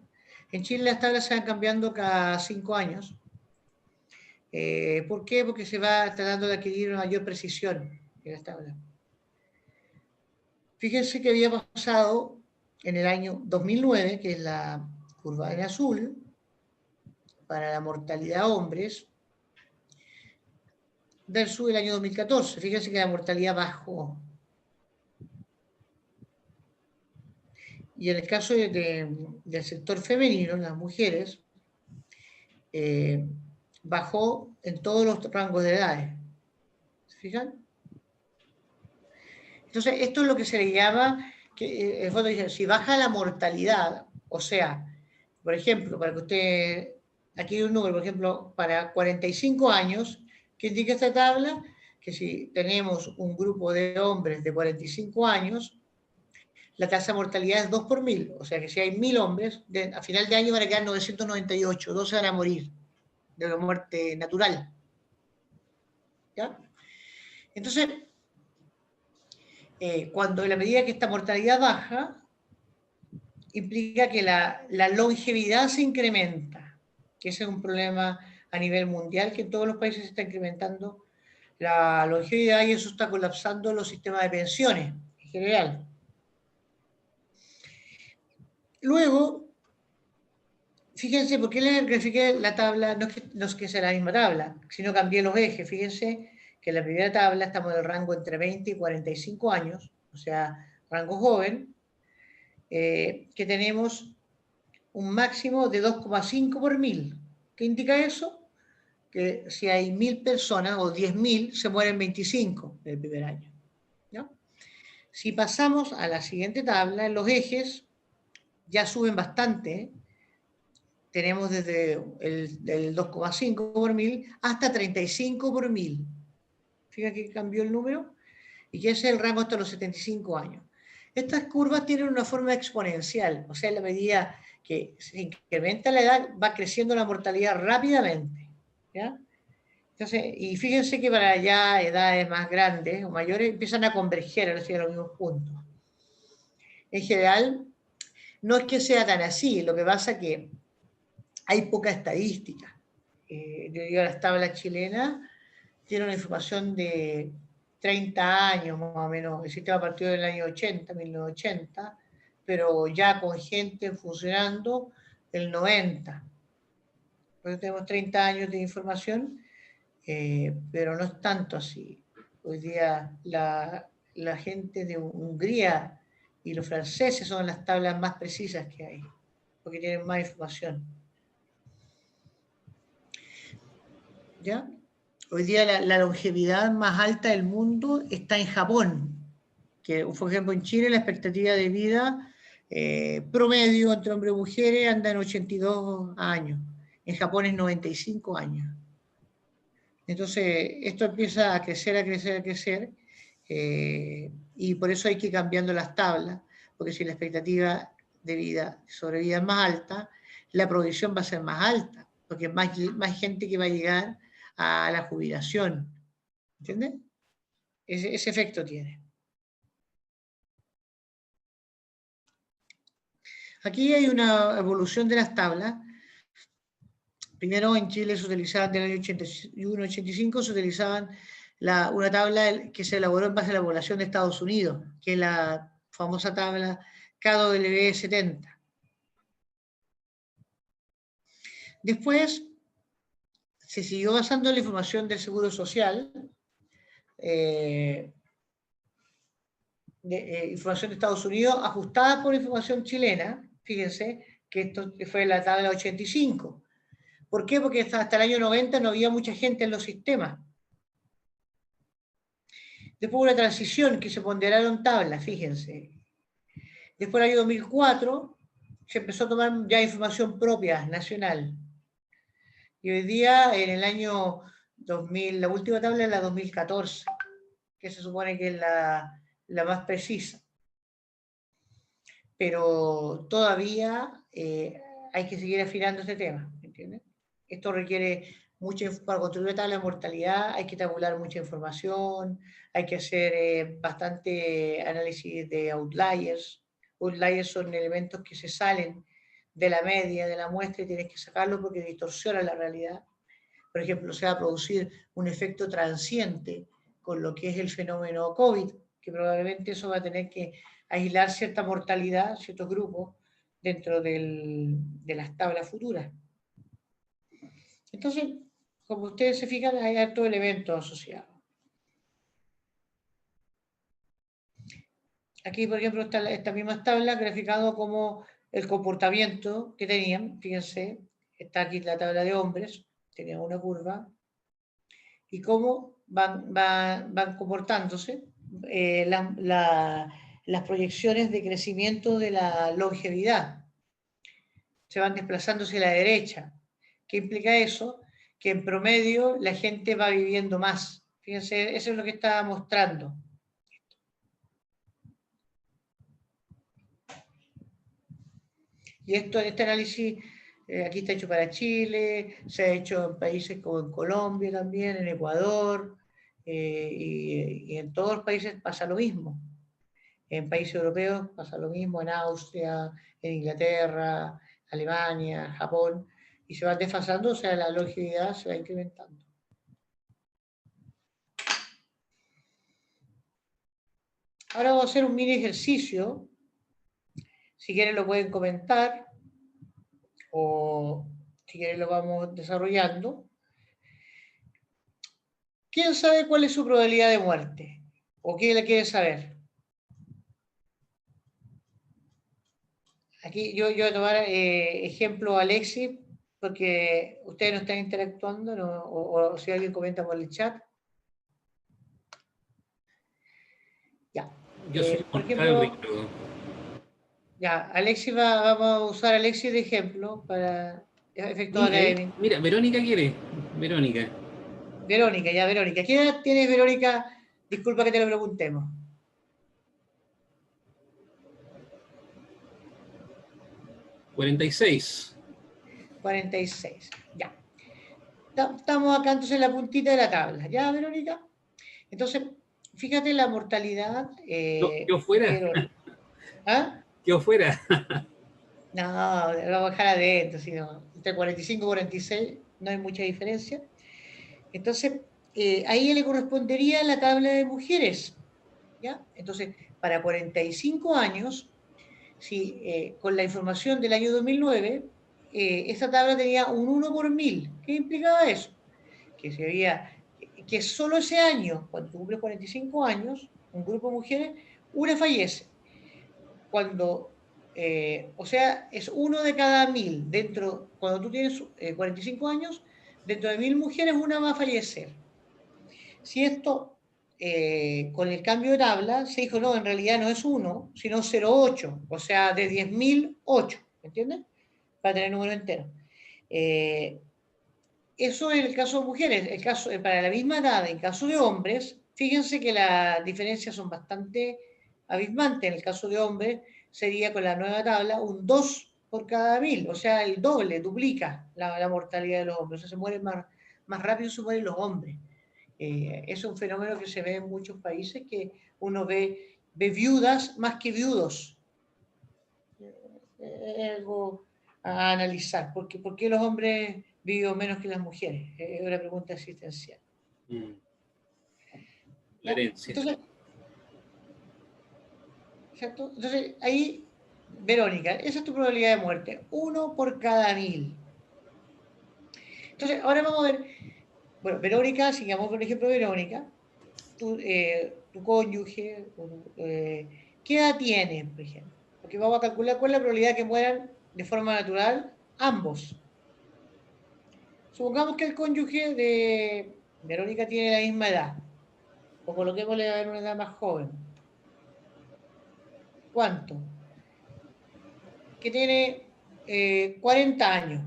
En Chile las tablas se van cambiando cada 5 años. ¿Por qué? Porque se va tratando de adquirir una mayor precisión en las tablas. Fíjense que había pasado en el año 2009, que es la curva en azul, para la mortalidad hombres, versus el año 2014. Fíjense que la mortalidad bajó. Y en el caso del sector femenino, las mujeres, bajó en todos los rangos de edades. ¿Se fijan? Entonces, esto es lo que se le llama, que en el fondo dice, si baja la mortalidad, o sea, por ejemplo, para que usted, aquí hay un número, por ejemplo, para 45 años, ¿qué indica esta tabla? Que si tenemos un grupo de hombres de 45 años, la tasa de mortalidad es 2 por 1000, o sea que si hay 1000 hombres, a final de año van a quedar 998, 2 van a morir de la muerte natural. ¿Ya? Entonces, cuando en la medida que esta mortalidad baja, implica que la longevidad se incrementa, que ese es un problema a nivel mundial, que en todos los países se está incrementando la longevidad y eso está colapsando los sistemas de pensiones en general. Luego, fíjense, ¿por qué les grafiqué la tabla? No es que sea la misma tabla, sino cambié los ejes. Fíjense que en la primera tabla estamos en el rango entre 20 y 45 años, o sea, rango joven, que tenemos un máximo de 2,5 por 1000. ¿Qué indica eso? Que si hay 1000 personas o 10.000, se mueren 25 en el primer año. ¿No? Si pasamos a la siguiente tabla, los ejes ya suben bastante. Tenemos desde el 2,5 por 1000 hasta 35 por 1000. Fíjate que cambió el número y que ese es el rango hasta los 75 años. Estas curvas tienen una forma exponencial, o sea, en la medida que se incrementa la edad, va creciendo la mortalidad rápidamente. ¿Ya? Entonces, y fíjense que para ya edades más grandes o mayores empiezan a converger a los mismos puntos. En general, no es que sea tan así, lo que pasa es que hay poca estadística. Yo digo, las tablas chilenas tienen una información de 30 años más o menos, el sistema partió del año 80, 1980, pero ya con gente funcionando del 90. Entonces tenemos 30 años de información, pero no es tanto así. Hoy día la gente de Hungría y los franceses son las tablas más precisas que hay, porque tienen más información. ¿Ya? Hoy día la longevidad más alta del mundo está en Japón, que por ejemplo en Chile la expectativa de vida promedio entre hombres y mujeres anda en 82 años, en Japón es 95 años. Entonces esto empieza a crecer, a crecer, a crecer, y por eso hay que ir cambiando las tablas, porque si la expectativa de vida, sobrevida es más alta, la provisión va a ser más alta, porque más gente que va a llegar a la jubilación. ¿Entiendes? Ese efecto tiene. Aquí hay una evolución de las tablas. Primero en Chile se utilizaban, del año 81-85, se utilizaban una tabla que se elaboró en base a la población de Estados Unidos, que es la famosa tabla KW70. Después se siguió basando en la información del Seguro Social, información de Estados Unidos ajustada por información chilena. Fíjense que esto fue la tabla 85. ¿Por qué? Porque hasta el año 90 no había mucha gente en los sistemas. Después hubo una transición que se ponderaron tablas, fíjense. Después, el año 2004, se empezó a tomar ya información propia, nacional. Y hoy día, en el año 2000, la última tabla es la 2014, que se supone que es la más precisa. Pero todavía hay que seguir afinando este tema, ¿entiendes? Esto requiere para construir una tabla de mortalidad hay que tabular mucha información, hay que hacer bastante análisis de outliers. Outliers son elementos que se salen de la media, de la muestra, y tienes que sacarlo porque distorsiona la realidad. Por ejemplo, se va a producir un efecto transiente con lo que es el fenómeno COVID, que probablemente eso va a tener que aislar cierta mortalidad, ciertos grupos, dentro de las tablas futuras. Entonces, como ustedes se fijan, hay hartos elementos asociados. Aquí, por ejemplo, está estas mismas tablas graficando como el comportamiento que tenían. Fíjense, está aquí la tabla de hombres, tenía una curva, y cómo van comportándose las proyecciones de crecimiento de la longevidad. Se van desplazando hacia la derecha. ¿Qué implica eso? Que en promedio la gente va viviendo más. Fíjense, eso es lo que estaba mostrando. Y este análisis, aquí está hecho para Chile, se ha hecho en países como en Colombia también, en Ecuador, y en todos los países pasa lo mismo. En países europeos pasa lo mismo, en Austria, en Inglaterra, Alemania, Japón, y se va desfasando, o sea, la longevidad se va incrementando. Ahora vamos a hacer un mini ejercicio. Si quieren lo pueden comentar, o si quieren lo vamos desarrollando. ¿Quién sabe cuál es su probabilidad de muerte? ¿O quién la quiere saber? Aquí yo voy a tomar ejemplo Alexis, porque ustedes no están interactuando, ¿no? O si alguien comenta por el chat. Ya. Yo soy Por mortal, ejemplo, Ricardo. ya, Alexis vamos a usar a Alexis de ejemplo para efectos académicos. Mira, Verónica quiere. Verónica. Verónica, ya, Verónica. ¿Qué edad tienes, Verónica? Disculpa que te lo preguntemos. 46. 46. Ya. Estamos acá entonces en la puntita de la tabla. ¿Ya, Verónica? Entonces, fíjate la mortalidad. Yo fuera. ¿Ah? Yo fuera. No, lo voy a dejar adentro, sino entre 45 y 46 no hay mucha diferencia. Entonces, ahí le correspondería la tabla de mujeres. ¿Ya? Entonces, para 45 años, si, con la información del año 2009, esta tabla tenía un 1 por 1000. ¿Qué implicaba eso? Que solo ese año, cuando tú cumples 45 años, un grupo de mujeres, una fallece. O sea, es uno de cada 1000. Cuando tú tienes 45 años, dentro de 1000 mujeres, una va a fallecer. Si esto, con el cambio de tabla, se dijo, no, en realidad no es 1, sino 0,8, o sea, de 10.000, 8, ¿me entiendes? Para tener número entero. Eso es el caso de mujeres. Para la misma edad, en caso de hombres, fíjense que las diferencias son bastante abismantes. En el caso de hombres, sería con la nueva tabla un 2 por cada 1000, o sea, el doble, duplica la mortalidad de los hombres. O sea, se mueren más rápido se mueren los hombres. Es un fenómeno que se ve en muchos países, que uno ve viudas más que viudos. Es algo a analizar. ¿Por qué los hombres viven menos que las mujeres? Es una pregunta existencial. La herencia. Entonces, ahí, Verónica, esa es tu probabilidad de muerte. 1 por cada 1000. Entonces, ahora vamos a ver. Bueno, Verónica, sigamos con el ejemplo de Verónica. Tu cónyuge, ¿qué edad tiene, por ejemplo? Porque vamos a calcular cuál es la probabilidad de que mueran de forma natural ambos. Supongamos que el cónyuge de Verónica tiene la misma edad, o coloquémosle a ver una edad más joven. ¿Cuánto? Que tiene 40 años.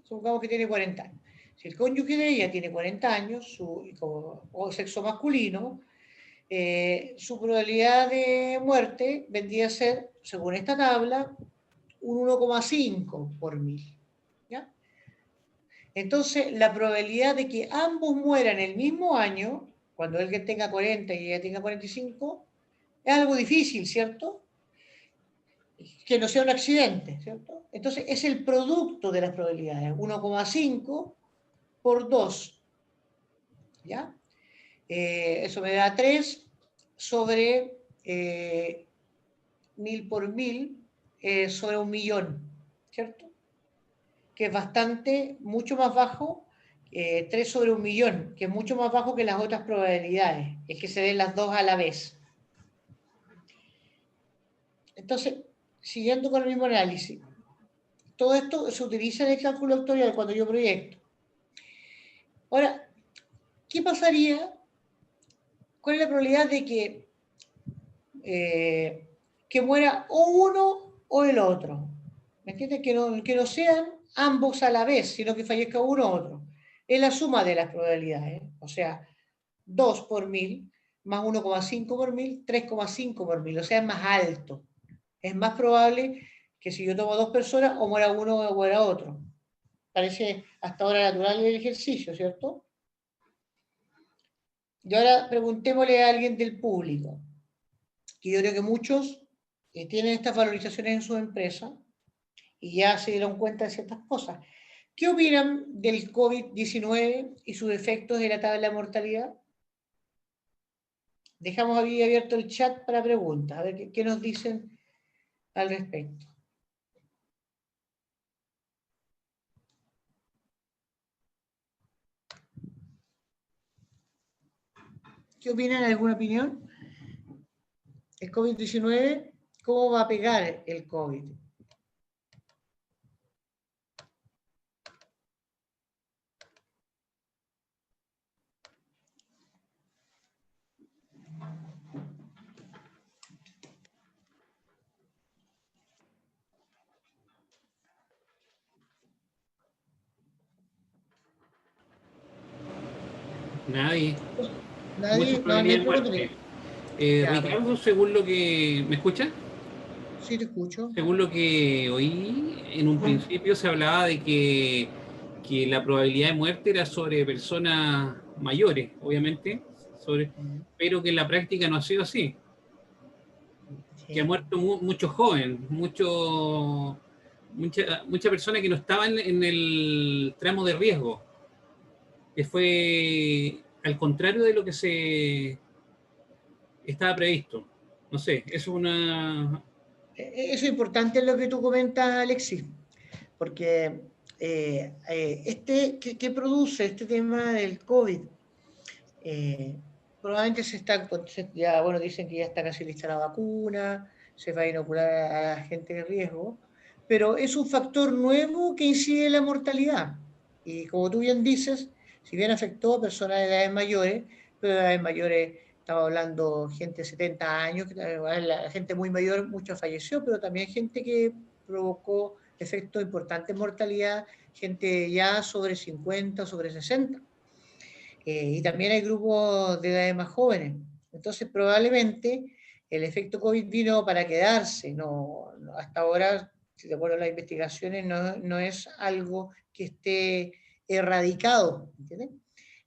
Supongamos que tiene 40 años. Si el cónyuge de ella tiene 40 años, o sexo masculino, su probabilidad de muerte vendría a ser, según esta tabla, un 1,5 por 1000. ¿Ya? Entonces, la probabilidad de que ambos mueran el mismo año, cuando él tenga 40 y ella tenga 45, es algo difícil, ¿cierto? Que no sea un accidente, ¿cierto? Entonces, es el producto de las probabilidades, 1,5 por 2, ¿ya? Eso me da 3 sobre 1000 por 1000 sobre 1.000.000, ¿cierto? Que es bastante, mucho más bajo, 3 sobre 1.000.000, que es mucho más bajo que las otras probabilidades, es que se den las dos a la vez. Entonces, siguiendo con el mismo análisis, todo esto se utiliza en el cálculo vectorial cuando yo proyecto. Ahora, ¿qué pasaría? ¿Cuál es la probabilidad de que muera o uno o el otro? ¿Me entiendes? Que no sean ambos a la vez, sino que fallezca uno u otro. Es la suma de las probabilidades. O sea, 2 por 1000 más 1,5 por 1000, 3,5 por 1000. O sea, es más alto. Es más probable que si yo tomo 2 personas, o muera uno o muera otro. Parece hasta ahora natural el ejercicio, ¿cierto? Y ahora preguntémosle a alguien del público, que yo creo que muchos tienen estas valorizaciones en su empresa y ya se dieron cuenta de ciertas cosas. ¿Qué opinan del COVID-19 y sus efectos en la tabla de mortalidad? Dejamos ahí abierto el chat para preguntas, a ver qué nos dicen al respecto. ¿Qué opinan? ¿Alguna opinión? El COVID-19, ¿cómo va a pegar el COVID? Nadie. Mucha Nadie, no, probabilidad ni de muerte. pregunto. Ya, Ricardo, según lo que... ¿Me escucha? sí te escucho. Según lo que oí, en un principio se hablaba de que la probabilidad de muerte era sobre personas mayores, obviamente, pero que en la práctica no ha sido así. Que ha Sí. muerto mucho joven, mucha persona que no estaba en el tramo de riesgo, que fue al contrario de lo que se estaba previsto. No sé, es una... Eso es importante lo que tú comentas, Alexis, porque ¿qué produce este tema del COVID? Probablemente ya, bueno, dicen que ya está casi lista la vacuna, se va a inocular a la gente de riesgo, pero es un factor nuevo que incide en la mortalidad. Y como tú bien dices, si bien afectó a personas de edades mayores, pero de edades mayores, estamos hablando gente de 70 años, la gente muy mayor, mucha falleció, pero también gente que provocó efectos importantes en mortalidad, gente ya sobre 50, sobre 60. Y también hay grupos de edades más jóvenes. Entonces, probablemente el efecto COVID vino para quedarse. Hasta ahora, si de acuerdo a las investigaciones, no es algo que esté erradicado. ¿Entiendes?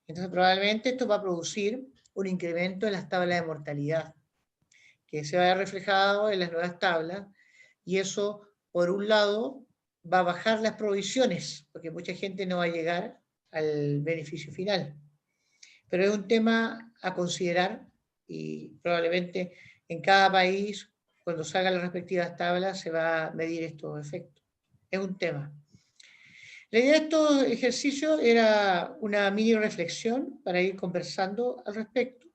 Entonces, probablemente esto va a producir un incremento en las tablas de mortalidad, que se va a ver reflejado en las nuevas tablas, y eso, por un lado, va a bajar las provisiones, porque mucha gente no va a llegar al beneficio final. Pero es un tema a considerar y probablemente en cada país, cuando salgan las respectivas tablas, se va a medir estos efectos. Es un tema. La idea de estos ejercicios era una mini reflexión para ir conversando al respecto.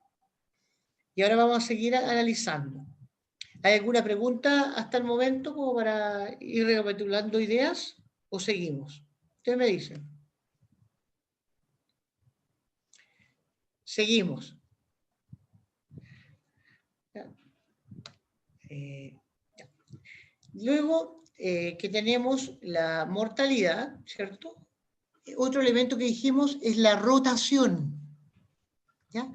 Y ahora vamos a seguir analizando. ¿Hay alguna pregunta hasta el momento como para ir recapitulando ideas o seguimos? Ustedes me dicen. Seguimos. Luego que tenemos la mortalidad, ¿cierto? Otro elemento que dijimos es la rotación. ¿Ya?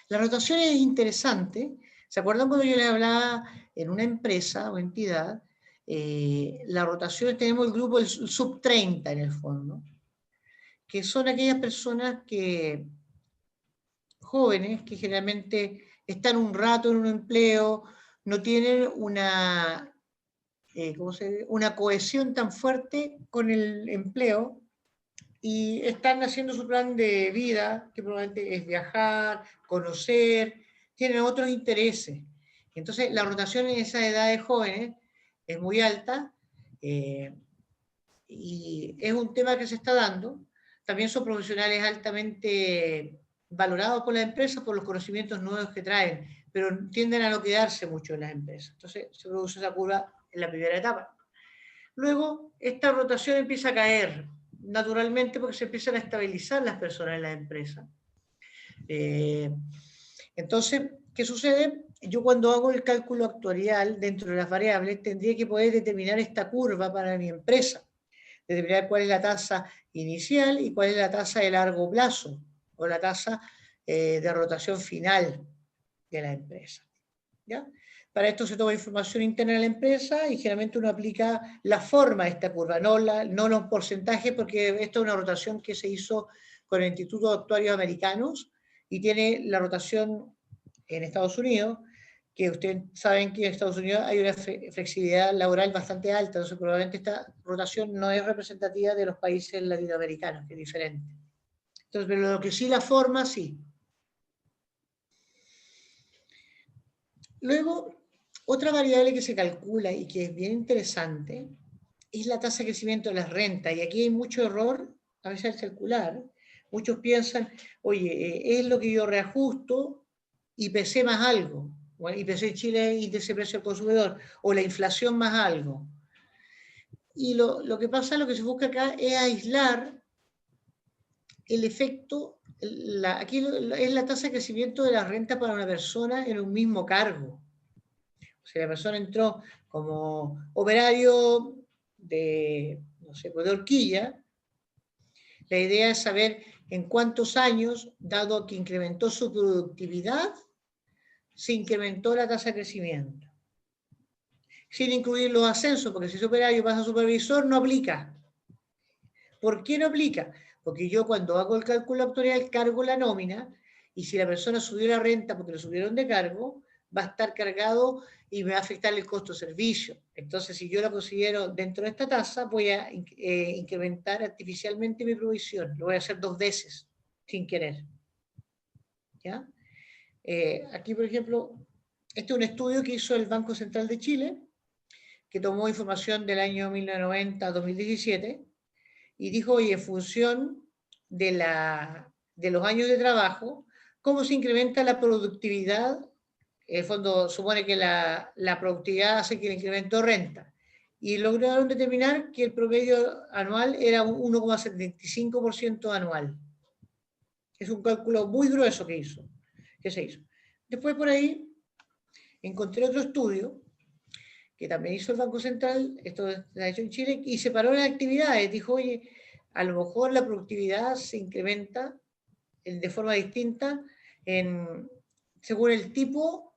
La rotación es interesante. ¿Se acuerdan cuando yo les hablaba en una empresa o entidad? La rotación, tenemos el grupo del sub 30 en el fondo, que son aquellas personas jóvenes que generalmente están un rato en un empleo, no tienen una cohesión tan fuerte con el empleo y están haciendo su plan de vida, que probablemente es viajar, conocer, tienen otros intereses. Entonces, la rotación en esas edades jóvenes es muy alta y es un tema que se está dando. También son profesionales altamente valorados por las empresas por los conocimientos nuevos que traen, pero tienden a no quedarse mucho en las empresas. Entonces, se produce esa curva en la primera etapa. Luego, esta rotación empieza a caer naturalmente porque se empiezan a estabilizar las personas en la empresa. Entonces, ¿qué sucede? Yo cuando hago el cálculo actuarial dentro de las variables, tendría que poder determinar esta curva para mi empresa, determinar cuál es la tasa inicial y cuál es la tasa de largo plazo, o la tasa de rotación final de la empresa. ¿Ya? Para esto se toma información interna de la empresa y generalmente uno aplica la forma de esta curva, no los porcentajes, porque esto es una rotación que se hizo con el Instituto de Actuarios Americanos y tiene la rotación en Estados Unidos, que ustedes saben que en Estados Unidos hay una flexibilidad laboral bastante alta, entonces probablemente esta rotación no es representativa de los países latinoamericanos, que es diferente. Entonces, pero lo que sí la forma, sí. Luego, otra variable que se calcula y que es bien interesante es la tasa de crecimiento de las rentas. Y aquí hay mucho error, a veces al calcular. Muchos piensan, oye, es lo que yo reajusto, IPC más algo. Bueno, IPC en Chile es índice de precio al consumidor, o la inflación más algo. Y lo que pasa, lo que se busca acá es aislar el efecto, aquí es la tasa de crecimiento de la renta para una persona en un mismo cargo. Si la persona entró como operario de, no sé, de horquilla, la idea es saber en cuántos años, dado que incrementó su productividad, se incrementó la tasa de crecimiento. Sin incluir los ascensos, porque si es operario pasa a supervisor, no aplica. ¿Por qué no aplica? Porque yo cuando hago el cálculo actuarial cargo la nómina y si la persona subió la renta porque lo subieron de cargo, va a estar cargado y me va a afectar el costo de servicio. Entonces, si yo la considero dentro de esta tasa, voy a incrementar artificialmente mi provisión. Lo voy a hacer 2 veces, sin querer. ¿Ya? Aquí, por ejemplo, este es un estudio que hizo el Banco Central de Chile, que tomó información del año 1990 a 2017, y dijo, oye, en función de los años de trabajo, cómo se incrementa la productividad. En el fondo supone que la productividad hace que el incremento renta. Y lograron determinar que el promedio anual era un 1,75% anual. Es un cálculo muy grueso que se hizo. Después por ahí encontré otro estudio que también hizo el Banco Central, esto se ha hecho en Chile, y separó las actividades. Dijo, oye, a lo mejor la productividad se incrementa de forma distinta según el tipo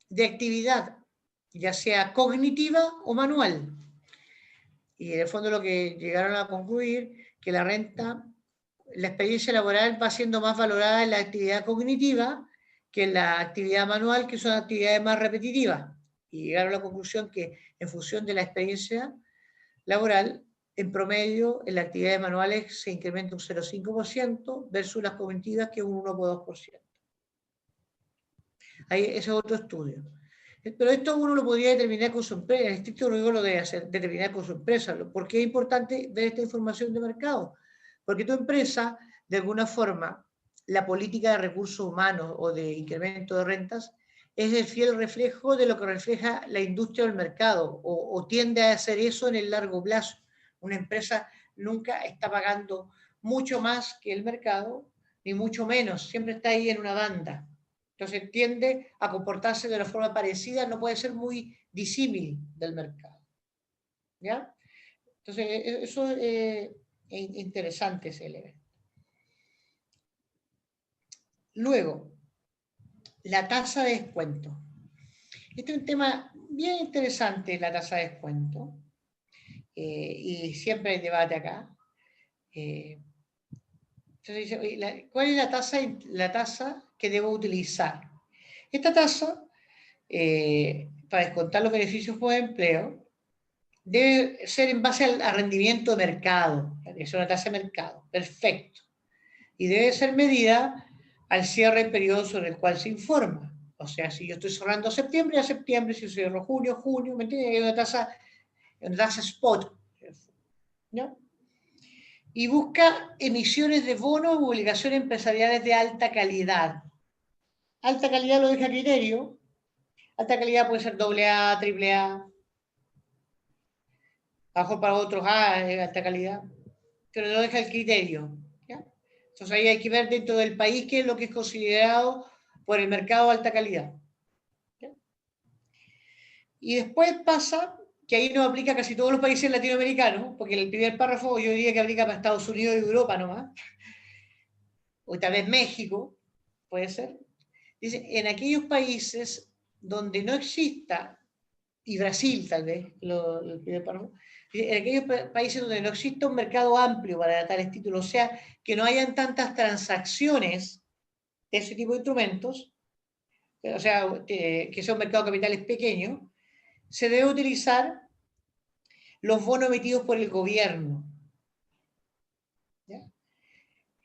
de actividad, ya sea cognitiva o manual. Y en el fondo lo que llegaron a concluir, que la renta, la experiencia laboral va siendo más valorada en la actividad cognitiva que en la actividad manual, que son actividades más repetitivas. Y llegaron a la conclusión que en función de la experiencia laboral, en promedio, en las actividades manuales se incrementa un 0,5% versus las cognitivas que un 1,2%. Ese es otro estudio. Pero esto uno lo podría determinar con su empresa, el estricto rigor lo debe hacer, determinar con su empresa. ¿Por qué es importante ver esta información de mercado? Porque tu empresa, de alguna forma, la política de recursos humanos o de incremento de rentas es el fiel reflejo de lo que refleja la industria o el mercado, o tiende a hacer eso en el largo plazo. Una empresa nunca está pagando mucho más que el mercado, ni mucho menos, siempre está ahí en una banda. Entonces tiende a comportarse de una forma parecida, no puede ser muy disímil del mercado. ¿Ya? Entonces, eso es interesante ese elemento. Luego, la tasa de descuento. Este es un tema bien interesante, la tasa de descuento, y siempre hay debate acá. Entonces dice, ¿cuál es la tasa que debo utilizar? Esta tasa, para descontar los beneficios por empleo, debe ser en base al rendimiento de mercado, es una tasa de mercado, perfecto. Y debe ser medida al cierre del periodo sobre el cual se informa. O sea, si yo estoy cerrando septiembre, a septiembre, si cierro junio, junio, ¿me entiendes? Hay una tasa spot, ¿no? Y busca emisiones de bonos u obligaciones empresariales de alta calidad. Alta calidad lo deja a criterio. Alta calidad puede ser AA, AAA. A lo mejor para otros A es alta calidad. Pero lo deja el criterio. ¿Ya? Entonces ahí hay que ver dentro del país qué es lo que es considerado por el mercado de alta calidad. ¿Ya? Y después pasa que ahí no aplica casi todos los países latinoamericanos, porque el primer párrafo yo diría que aplica para Estados Unidos y Europa nomás, o tal vez México, puede ser. Dice, en aquellos países donde no exista, y Brasil tal vez, el primer párrafo, en aquellos países donde no exista un mercado amplio para tales títulos, o sea, que no hayan tantas transacciones de ese tipo de instrumentos, o sea, que sea un mercado de capitales pequeño, se debe utilizar los bonos emitidos por el gobierno. ¿Ya?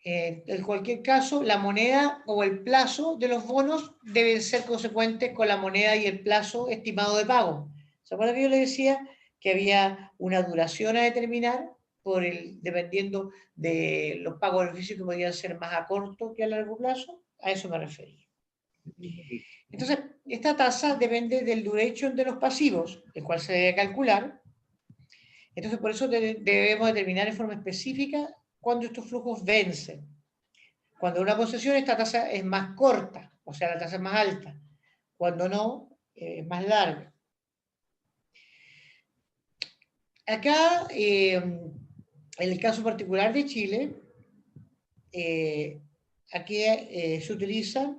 En cualquier caso, la moneda o el plazo de los bonos deben ser consecuentes con la moneda y el plazo estimado de pago. ¿Se acuerdan que yo les decía que había una duración a determinar dependiendo de los pagos de beneficios que podían ser más a corto que a largo plazo? A eso me refería. Entonces, esta tasa depende del duration de los pasivos, el cual se debe calcular. Entonces, por eso debemos determinar en forma específica cuándo estos flujos vencen. Cuando una concesión, esta tasa es más corta, o sea, la tasa es más alta. Cuando no, es más larga. Acá, en el caso particular de Chile, aquí se utiliza,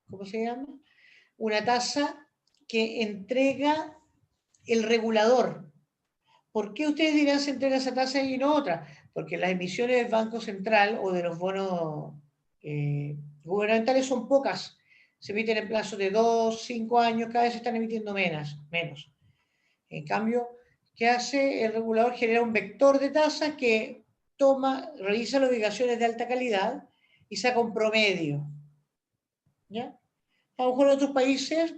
¿cómo se llama? Una tasa que entrega el regulador. ¿Por qué ustedes dirán se entrega esa tasa y no otra? Porque las emisiones del Banco Central o de los bonos gubernamentales son pocas. Se emiten en plazos de 2, 5 años, cada vez se están emitiendo menos. En cambio, ¿qué hace el regulador? Genera un vector de tasas que revisa las obligaciones de alta calidad y saca un promedio. ¿Ya? A lo mejor en otros países,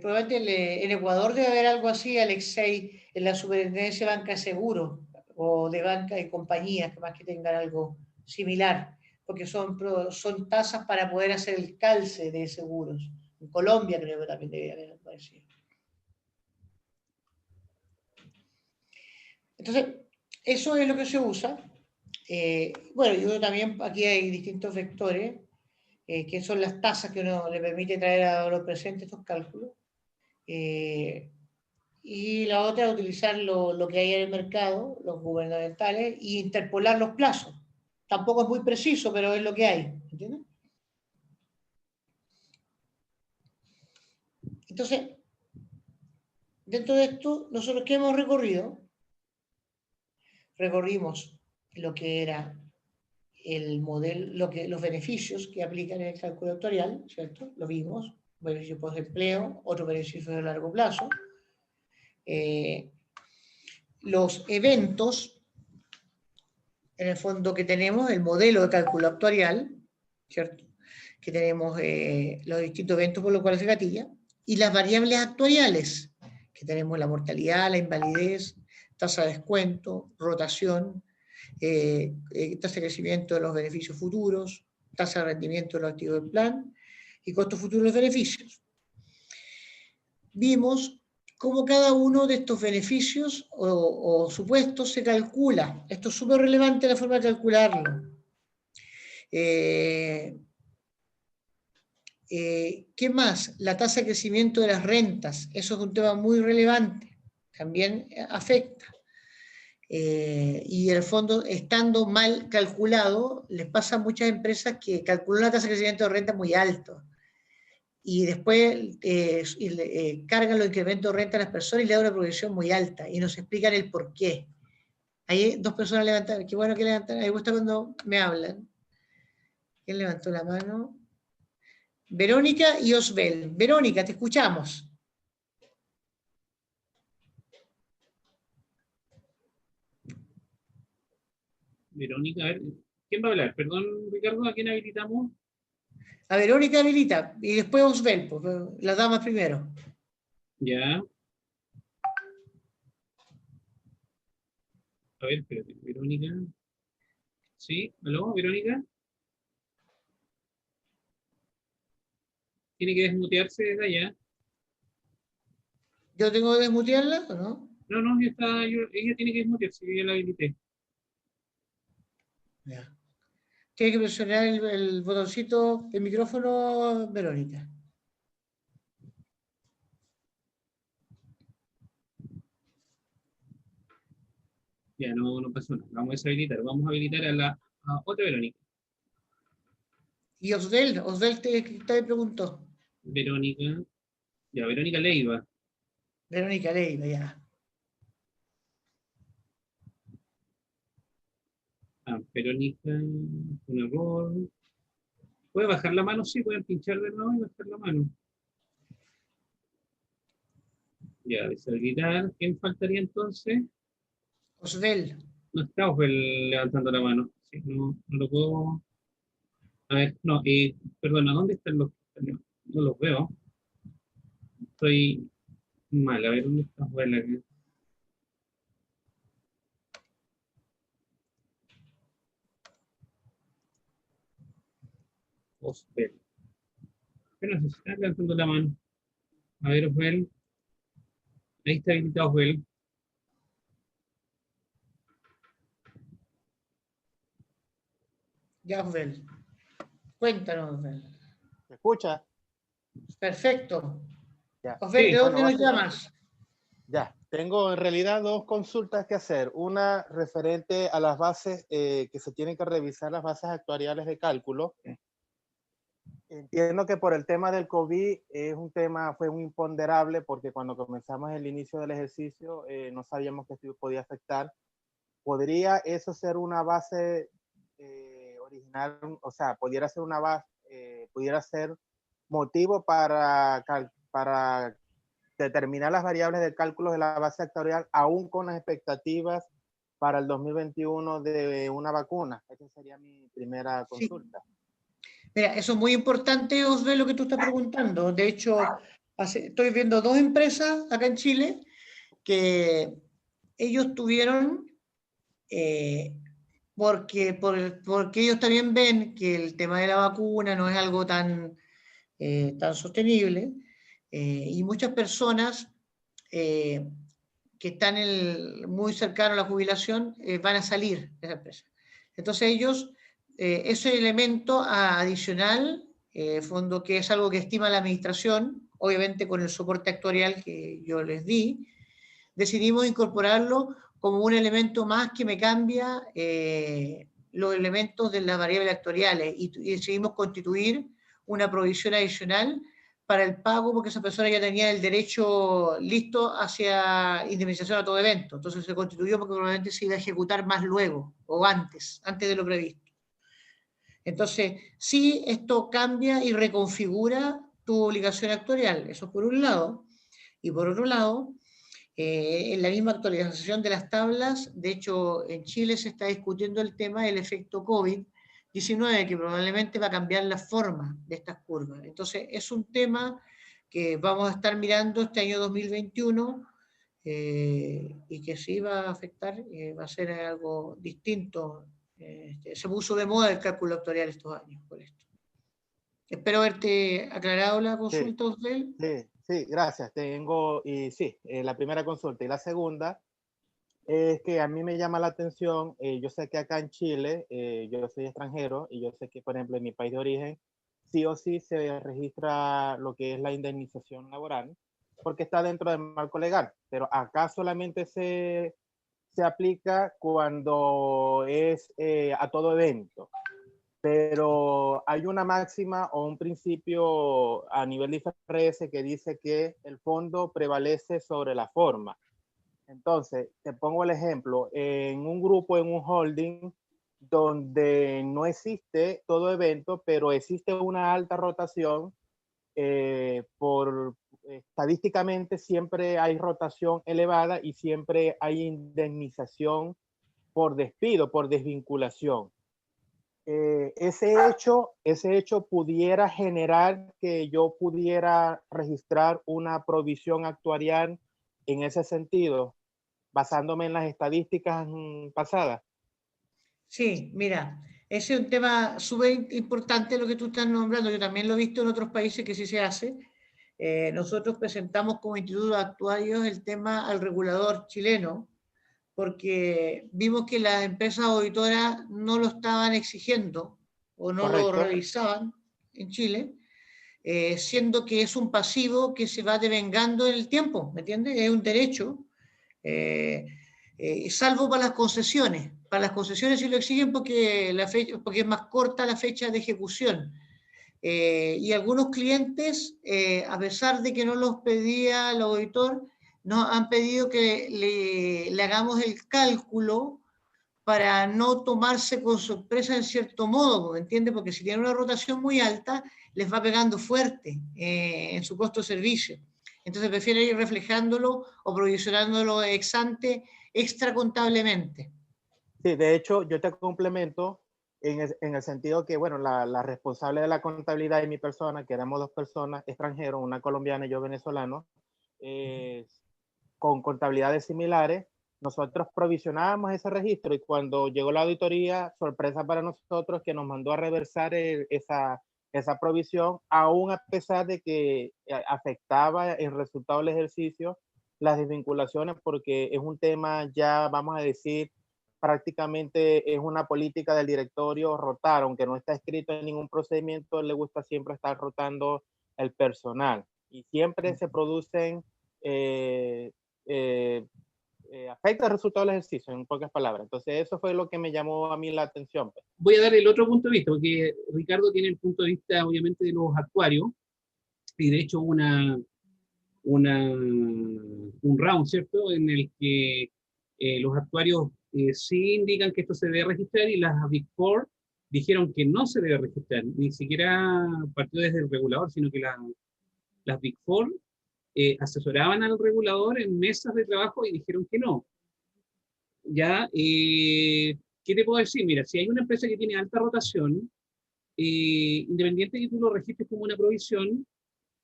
probablemente en Ecuador debe haber algo así, Alexei, en la Superintendencia de Banca de Seguros o de banca y compañías, que más que tengan algo similar, porque son tasas para poder hacer el calce de seguros. En Colombia creo que también debe haber algo parecido. Entonces, eso es lo que se usa. Bueno, yo también, aquí hay distintos vectores, que son las tasas que uno le permite traer a lo presente estos cálculos. Y la otra es utilizar lo que hay en el mercado, los gubernamentales, y interpolar los plazos. Tampoco es muy preciso, pero es lo que hay. ¿Entiendes? Entonces, dentro de esto, nosotros ¿qué hemos recorrido? Recorrimos lo que era el modelo, los beneficios que aplican en el cálculo actuarial, ¿cierto? Lo vimos, beneficios por desempleo, otros beneficios de largo plazo. Los eventos, en el fondo que tenemos, el modelo de cálculo actuarial, ¿cierto? Que tenemos los distintos eventos por los cuales se gatilla, y las variables actuariales, que tenemos la mortalidad, la invalidez, tasa de descuento, rotación, tasa de crecimiento de los beneficios futuros, tasa de rendimiento de los activos del plan y costo futuro de los beneficios. Vimos cómo cada uno de estos beneficios o supuestos se calcula. Esto es súper relevante la forma de calcularlo. ¿Qué más? La tasa de crecimiento de las rentas. Eso es un tema muy relevante. También afecta. Y en el fondo, estando mal calculado, les pasa a muchas empresas que calculan la tasa de crecimiento de renta muy alto y después cargan los incrementos de renta a las personas y le dan una provisión muy alta y nos explican el por qué. Hay dos personas levantaron, qué bueno que levantan, me gusta cuando me hablan. ¿Quién levantó la mano? Verónica y Osbel. Verónica, te escuchamos. Verónica, a ver, ¿quién va a hablar? Perdón, Ricardo, ¿a quién habilitamos? A Verónica habilita y después Osbel, pues, las damas primero. Ya. A ver, espérate, Verónica. ¿Sí? ¿Aló, Verónica? Tiene que desmutearse desde allá. ¿Yo tengo que desmutearla o no? No, no, ella tiene que desmutearse, yo ya la habilité. Ya. Tiene que presionar el botoncito del micrófono, Verónica. Ya, no, no pasó nada. Vamos a deshabilitar. Vamos a habilitar a otra Verónica. Y Osbel te preguntó. Verónica. Ya, Verónica Leiva. Verónica Leiva, ya. Ah, Verónica, un error. ¿Puede bajar la mano? Sí, pueden pinchar de nuevo y bajar la mano. Ya, deshabilitar. ¿Quién faltaría entonces? Osbel. No está Osbel levantando la mano. Sí, no, no lo puedo. A ver, no, perdona, ¿dónde están los? No los veo. Estoy mal. A ver, ¿dónde está Osbel aquí? Osbel. Pero se está levantando la mano. A ver, Osbel. Ahí está habilitado Osbel. Ya, Osbel. Cuéntanos, Osbel. ¿Me escucha? Perfecto. Ya. Osbel, ¿de Sí, dónde Bueno, nos llamas? ya. Tengo en realidad dos consultas que hacer. Una referente a las bases que se tienen que revisar, las bases actuariales de cálculo. Entiendo que por el tema del COVID fue un imponderable porque cuando comenzamos el inicio del ejercicio no sabíamos que esto podía afectar. ¿Podría eso ser una base original? O sea, pudiera ser una base, pudiera ser motivo para determinar las variables de cálculo de la base actuarial aún con las expectativas para el 2021 de una vacuna. Esa sería mi primera Sí. consulta. Mira, eso es muy importante, Osbel, lo que tú estás preguntando. De hecho, estoy viendo dos empresas acá en Chile que ellos tuvieron, porque ellos también ven que el tema de la vacuna no es algo tan sostenible, y muchas personas que están muy cercanos a la jubilación van a salir de esa empresa. Entonces ellos, ese elemento adicional, fondo que es algo que estima la administración, obviamente con el soporte actuarial que yo les di, decidimos incorporarlo como un elemento más que me cambia los elementos de las variables actuariales y decidimos constituir una provisión adicional para el pago porque esa persona ya tenía el derecho listo hacia indemnización a todo evento. Entonces se constituyó porque probablemente se iba a ejecutar más luego o antes de lo previsto. Entonces, sí, esto cambia y reconfigura tu obligación actuarial. Eso por un lado. Y por otro lado, en la misma actualización de las tablas, de hecho, en Chile se está discutiendo el tema del efecto COVID-19, que probablemente va a cambiar la forma de estas curvas. Entonces, es un tema que vamos a estar mirando este año 2021 y que sí va a afectar, va a ser algo distinto. Se puso de moda el cálculo actuarial estos años por esto. Espero haberte aclarado la Sí, consulta, Osbel. sí, Sí, gracias. Y sí, la primera consulta. Y la segunda es que a mí me llama la atención, yo sé que acá en Chile, yo soy extranjero y yo sé que, por ejemplo, en mi país de origen, sí o sí se registra lo que es la indemnización laboral, porque está dentro del marco legal, pero acá solamente se aplica cuando es a todo evento. Pero hay una máxima o un principio a nivel de IFRS que dice que el fondo prevalece sobre la forma. Entonces, te pongo el ejemplo, en un grupo, en un holding, donde no existe todo evento, pero existe una alta rotación, estadísticamente siempre hay rotación elevada y siempre hay indemnización por despido, por desvinculación. Ese hecho pudiera generar que yo pudiera registrar una provisión actuarial en ese sentido, basándome en las estadísticas pasadas. Sí, mira, ese es un tema súper importante lo que tú estás nombrando. Yo también lo he visto en otros países que sí se hace. Nosotros presentamos como Instituto de Actuarios el tema al regulador chileno, porque vimos que las empresas auditoras no lo estaban exigiendo o no lo Correcto. realizaban en Chile, siendo que es un pasivo que se va devengando en el tiempo, ¿me entiendes? Es un derecho, eh, salvo para las concesiones. Para las concesiones sí lo exigen porque es más corta la fecha de ejecución. Y algunos clientes, a pesar de que no los pedía el auditor, nos han pedido que le hagamos el cálculo para no tomarse con sorpresa en cierto modo, ¿me entiendes? Porque si tienen una rotación muy alta, les va pegando fuerte en su costo de servicio. Entonces prefieren ir reflejándolo o provisionándolo ex ante extracontablemente. Sí, de hecho, yo te complemento en el sentido que, bueno, la responsable de la contabilidad y mi persona, que éramos dos personas extranjeros, una colombiana y yo venezolano, eh, con contabilidades similares, nosotros provisionábamos ese registro y cuando llegó la auditoría, sorpresa para nosotros que nos mandó a reversar esa provisión, aún a pesar de que afectaba el resultado del ejercicio, las desvinculaciones, porque es un tema ya, vamos a decir, prácticamente es una política del directorio rotar, aunque no está escrito en ningún procedimiento, le gusta siempre estar rotando el personal y siempre se producen eh, eh, afecta el resultado del ejercicio, en pocas palabras. Entonces, eso fue lo que me llamó a mí la atención. Voy a dar el otro punto de vista, porque Ricardo tiene el punto de vista, obviamente, de los actuarios, y de hecho un round, ¿cierto?, en el que los actuarios sí indican que esto se debe registrar y las Big Four dijeron que no se debe registrar, ni siquiera partió desde el regulador, sino que las Big Four asesoraban al regulador en mesas de trabajo y dijeron que no. Ya, ¿qué te puedo decir? Mira, si hay una empresa que tiene alta rotación, independiente de que tú lo registres como una provisión,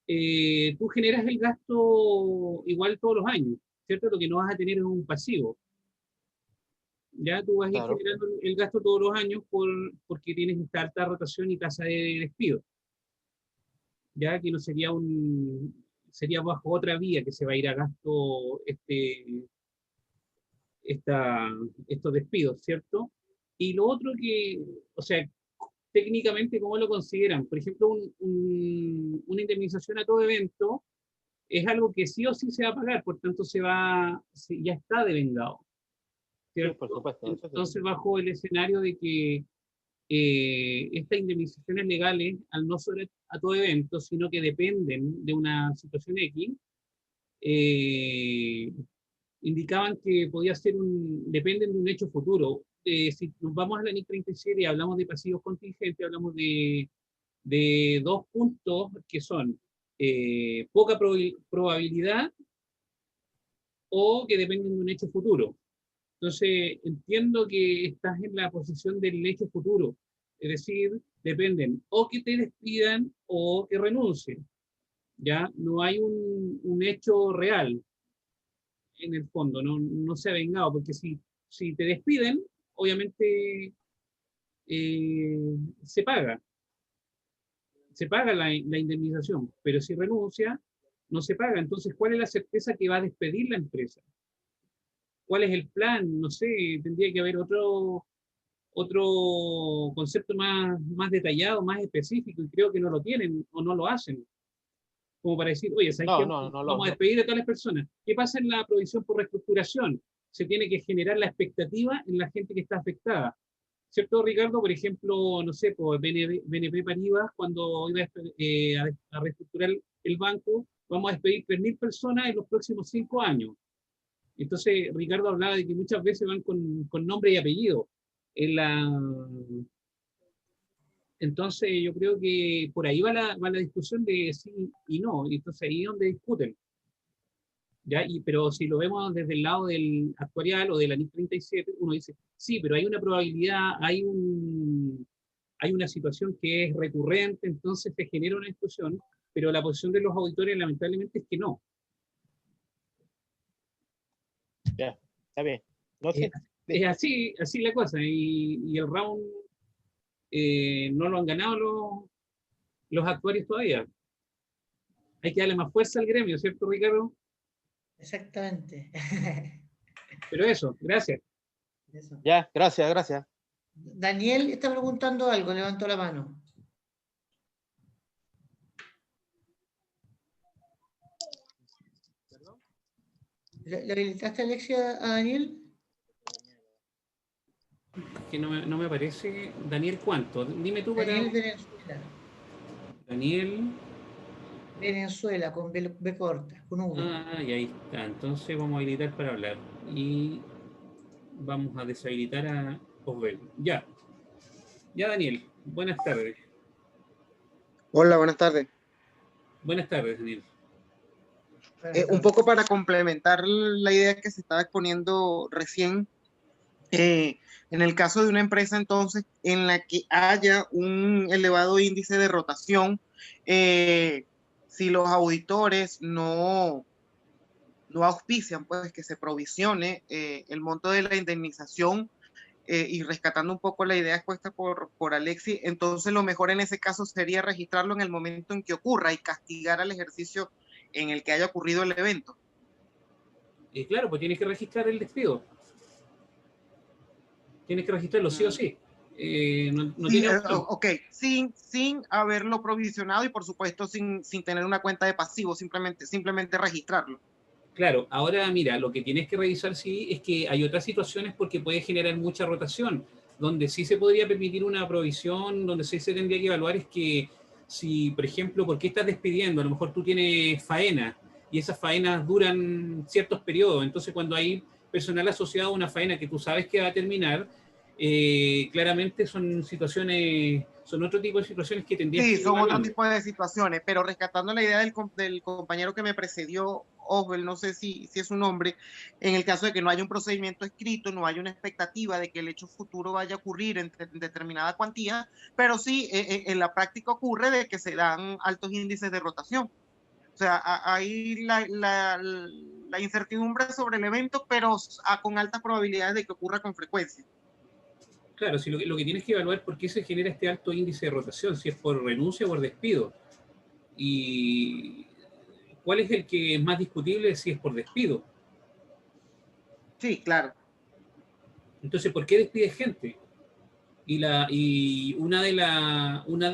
tú generas el gasto igual todos los años, ¿cierto? Lo que no vas a tener es un pasivo. Ya tú vas a ir Claro. generando el gasto todos los años porque tienes esta alta rotación y tasa de despido. Ya que no sería sería bajo otra vía que se va a ir a gasto estos despidos, ¿cierto? Y lo otro que, o sea, técnicamente, ¿cómo lo consideran? Por ejemplo, una indemnización a todo evento es algo que sí o sí se va a pagar, por tanto ya está devengado, Sí, por ¿cierto? supuesto. Eso sí. Entonces, bajo el escenario de que estas indemnizaciones legales, al no ser a todo evento, sino que dependen de una situación X, eh, indicaban que podía ser dependen de un hecho futuro. Si nos vamos a la NIC 37 y hablamos de pasivos contingentes, hablamos de dos puntos que son poca probabilidad o que dependen de un hecho futuro. Entonces, entiendo que estás en la posición del hecho futuro, es decir, dependen o que te despidan o que renuncien. Ya no hay un hecho real en el fondo, no se ha vengado, porque si te despiden, obviamente eh, se paga, se paga la indemnización, pero si renuncia, no se paga. Entonces, ¿cuál es la certeza que va a despedir la empresa? ¿Cuál es el plan? No sé, tendría que haber otro concepto más detallado, más específico, y creo que no lo tienen o no lo hacen. Como para decir, oye, ¿sabes qué? Vamos a despedir a tales personas. ¿Qué pasa en la provisión por reestructuración? Se tiene que generar la expectativa en la gente que está afectada. ¿Cierto, Ricardo? Por ejemplo, no sé, por BNP Paribas, cuando iba a reestructurar el banco, vamos a despedir 3.000 personas en los próximos 5 años. Entonces, Ricardo hablaba de que muchas veces van con nombre y apellido. Entonces, yo creo que por ahí va la discusión de sí y no. Y entonces ahí es donde discuten. ¿Ya? Pero si lo vemos desde el lado del actuarial o de la NIC 37, uno dice, sí, pero hay una probabilidad, hay una situación que es recurrente, entonces se genera una discusión, pero la posición de los auditores lamentablemente es que no. Ya, está bien. No sé. Es así la cosa, y el round no lo han ganado los actuarios todavía. Hay que darle más fuerza al gremio, ¿cierto, Ricardo? Exactamente. Pero eso, gracias. Eso. Ya, gracias. Daniel está preguntando algo, levantó la mano. ¿Le habilitaste, Alexia, a Daniel? Que no me aparece. Daniel, ¿cuánto? Dime tú para... Daniel Venezuela. Daniel... Venezuela, con B corta, con V. Y ahí está. Entonces vamos a habilitar para hablar. Y vamos a deshabilitar a Osbel. Ya, Daniel. Buenas tardes. Hola, buenas tardes. Buenas tardes, Daniel. Un poco para complementar la idea que se estaba exponiendo recién, en el caso de una empresa entonces en la que haya un elevado índice de rotación, si los auditores no auspician pues que se provisione el monto de la indemnización, y rescatando un poco la idea expuesta por Alexi, entonces lo mejor en ese caso sería registrarlo en el momento en que ocurra y castigar al ejercicio en el que haya ocurrido el evento. Claro, pues tienes que registrar el despido. Tienes que registrarlo sí o sí. No Sí, tiene opción. ok, sin haberlo provisionado y por supuesto sin tener una cuenta de pasivo, simplemente registrarlo. Claro, ahora mira, lo que tienes que revisar sí es que hay otras situaciones porque puede generar mucha rotación, donde sí se podría permitir una provisión, donde sí se tendría que evaluar es que si, por ejemplo, ¿por qué estás despidiendo? A lo mejor tú tienes faena y esas faenas duran ciertos periodos, entonces cuando hay personal asociado a una faena que tú sabes que va a terminar, claramente son situaciones, son otro tipo de situaciones que tendrías que Sí, ir son otro evaluando. tipo de situaciones, pero rescatando la idea del compañero que me precedió, Oswell, no sé si es un nombre, en el caso de que no haya un procedimiento escrito, no haya una expectativa de que el hecho futuro vaya a ocurrir en determinada cuantía, pero sí en la práctica ocurre de que se dan altos índices de rotación. O sea, hay la incertidumbre sobre el evento, pero con altas probabilidades de que ocurra con frecuencia. Claro, si lo que tienes que evaluar es por qué se genera este alto índice de rotación, si es por renuncia o por despido. Y cuál es el que es más discutible si es por despido. Sí, claro. Entonces, ¿por qué despides gente? Y una de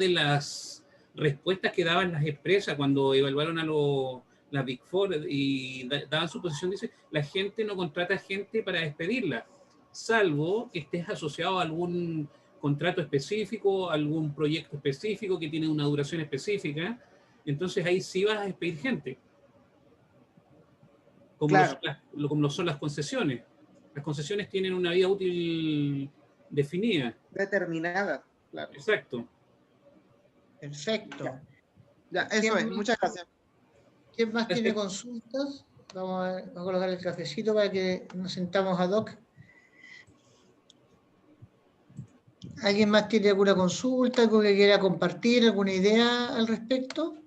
las respuestas que daban las empresas cuando evaluaron a las Big Four y daban su posición, dice, la gente no contrata gente para despedirla, salvo que estés asociado a algún contrato específico, algún proyecto específico que tiene una duración específica, entonces ahí sí vas a despedir gente, Claro. como lo son las concesiones. Las concesiones tienen una vida útil definida. Determinada, claro. Exacto. Perfecto. Ya, eso es. Muchas gracias. ¿Quién más tiene consultas? Vamos a colocar el cafecito para que nos sentamos ad hoc. ¿Alguien más tiene alguna consulta, algo que quiera compartir, alguna idea al respecto?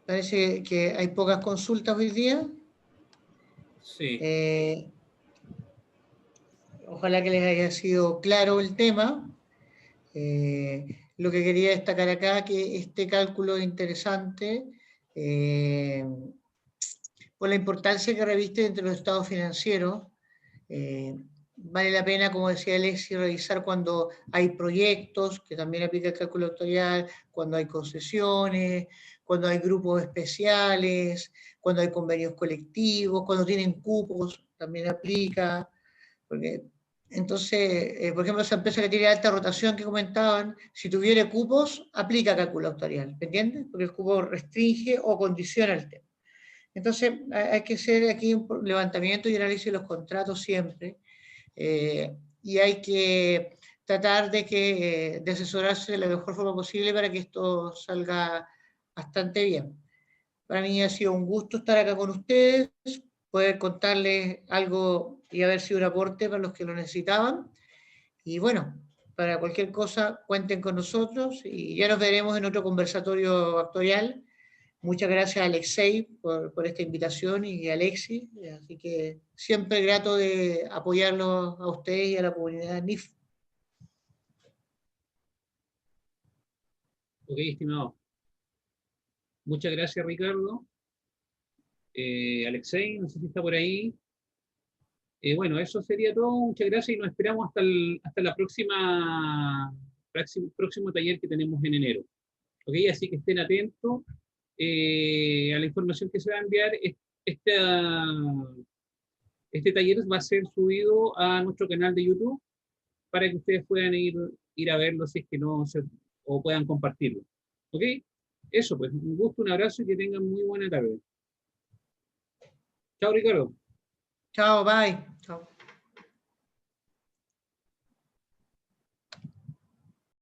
Parece que hay pocas consultas hoy día. Sí. Ojalá que les haya sido claro el tema. Lo que quería destacar acá, que este cálculo es interesante por la importancia que reviste entre los estados financieros. Vale la pena, como decía Alexi, revisar cuando hay proyectos, que también aplica el cálculo actuarial, cuando hay concesiones, cuando hay grupos especiales, cuando hay convenios colectivos, cuando tienen cupos, también aplica. Porque, entonces, por ejemplo, esa empresa que tiene alta rotación que comentaban, si tuviera cupos, aplica cálculo actuarial, ¿me entiendes? Porque el cupo restringe o condiciona el tema. Entonces, hay que hacer aquí un levantamiento y análisis de los contratos siempre, y hay que tratar de asesorarse de la mejor forma posible para que esto salga bastante bien. Para mí ha sido un gusto estar acá con ustedes, poder contarles algo y haber sido un aporte para los que lo necesitaban. Y bueno, para cualquier cosa cuenten con nosotros y ya nos veremos en otro conversatorio actuarial. Muchas gracias a Alexei por esta invitación y a Alexi, así que siempre grato de apoyarlos a ustedes y a la comunidad NIF. Ok, estimado. Muchas gracias, Ricardo. Alexei, no sé si está por ahí. Bueno, eso sería todo. Muchas gracias y nos esperamos hasta la próximo taller que tenemos en enero. Ok, así que estén atentos a la información que se va a enviar. Este taller va a ser subido a nuestro canal de YouTube para que ustedes puedan ir a verlo si es que no se, o puedan compartirlo. ¿Ok? Eso, pues, un gusto, un abrazo y que tengan muy buena tarde. Chao, Ricardo. Chao, bye. Chao.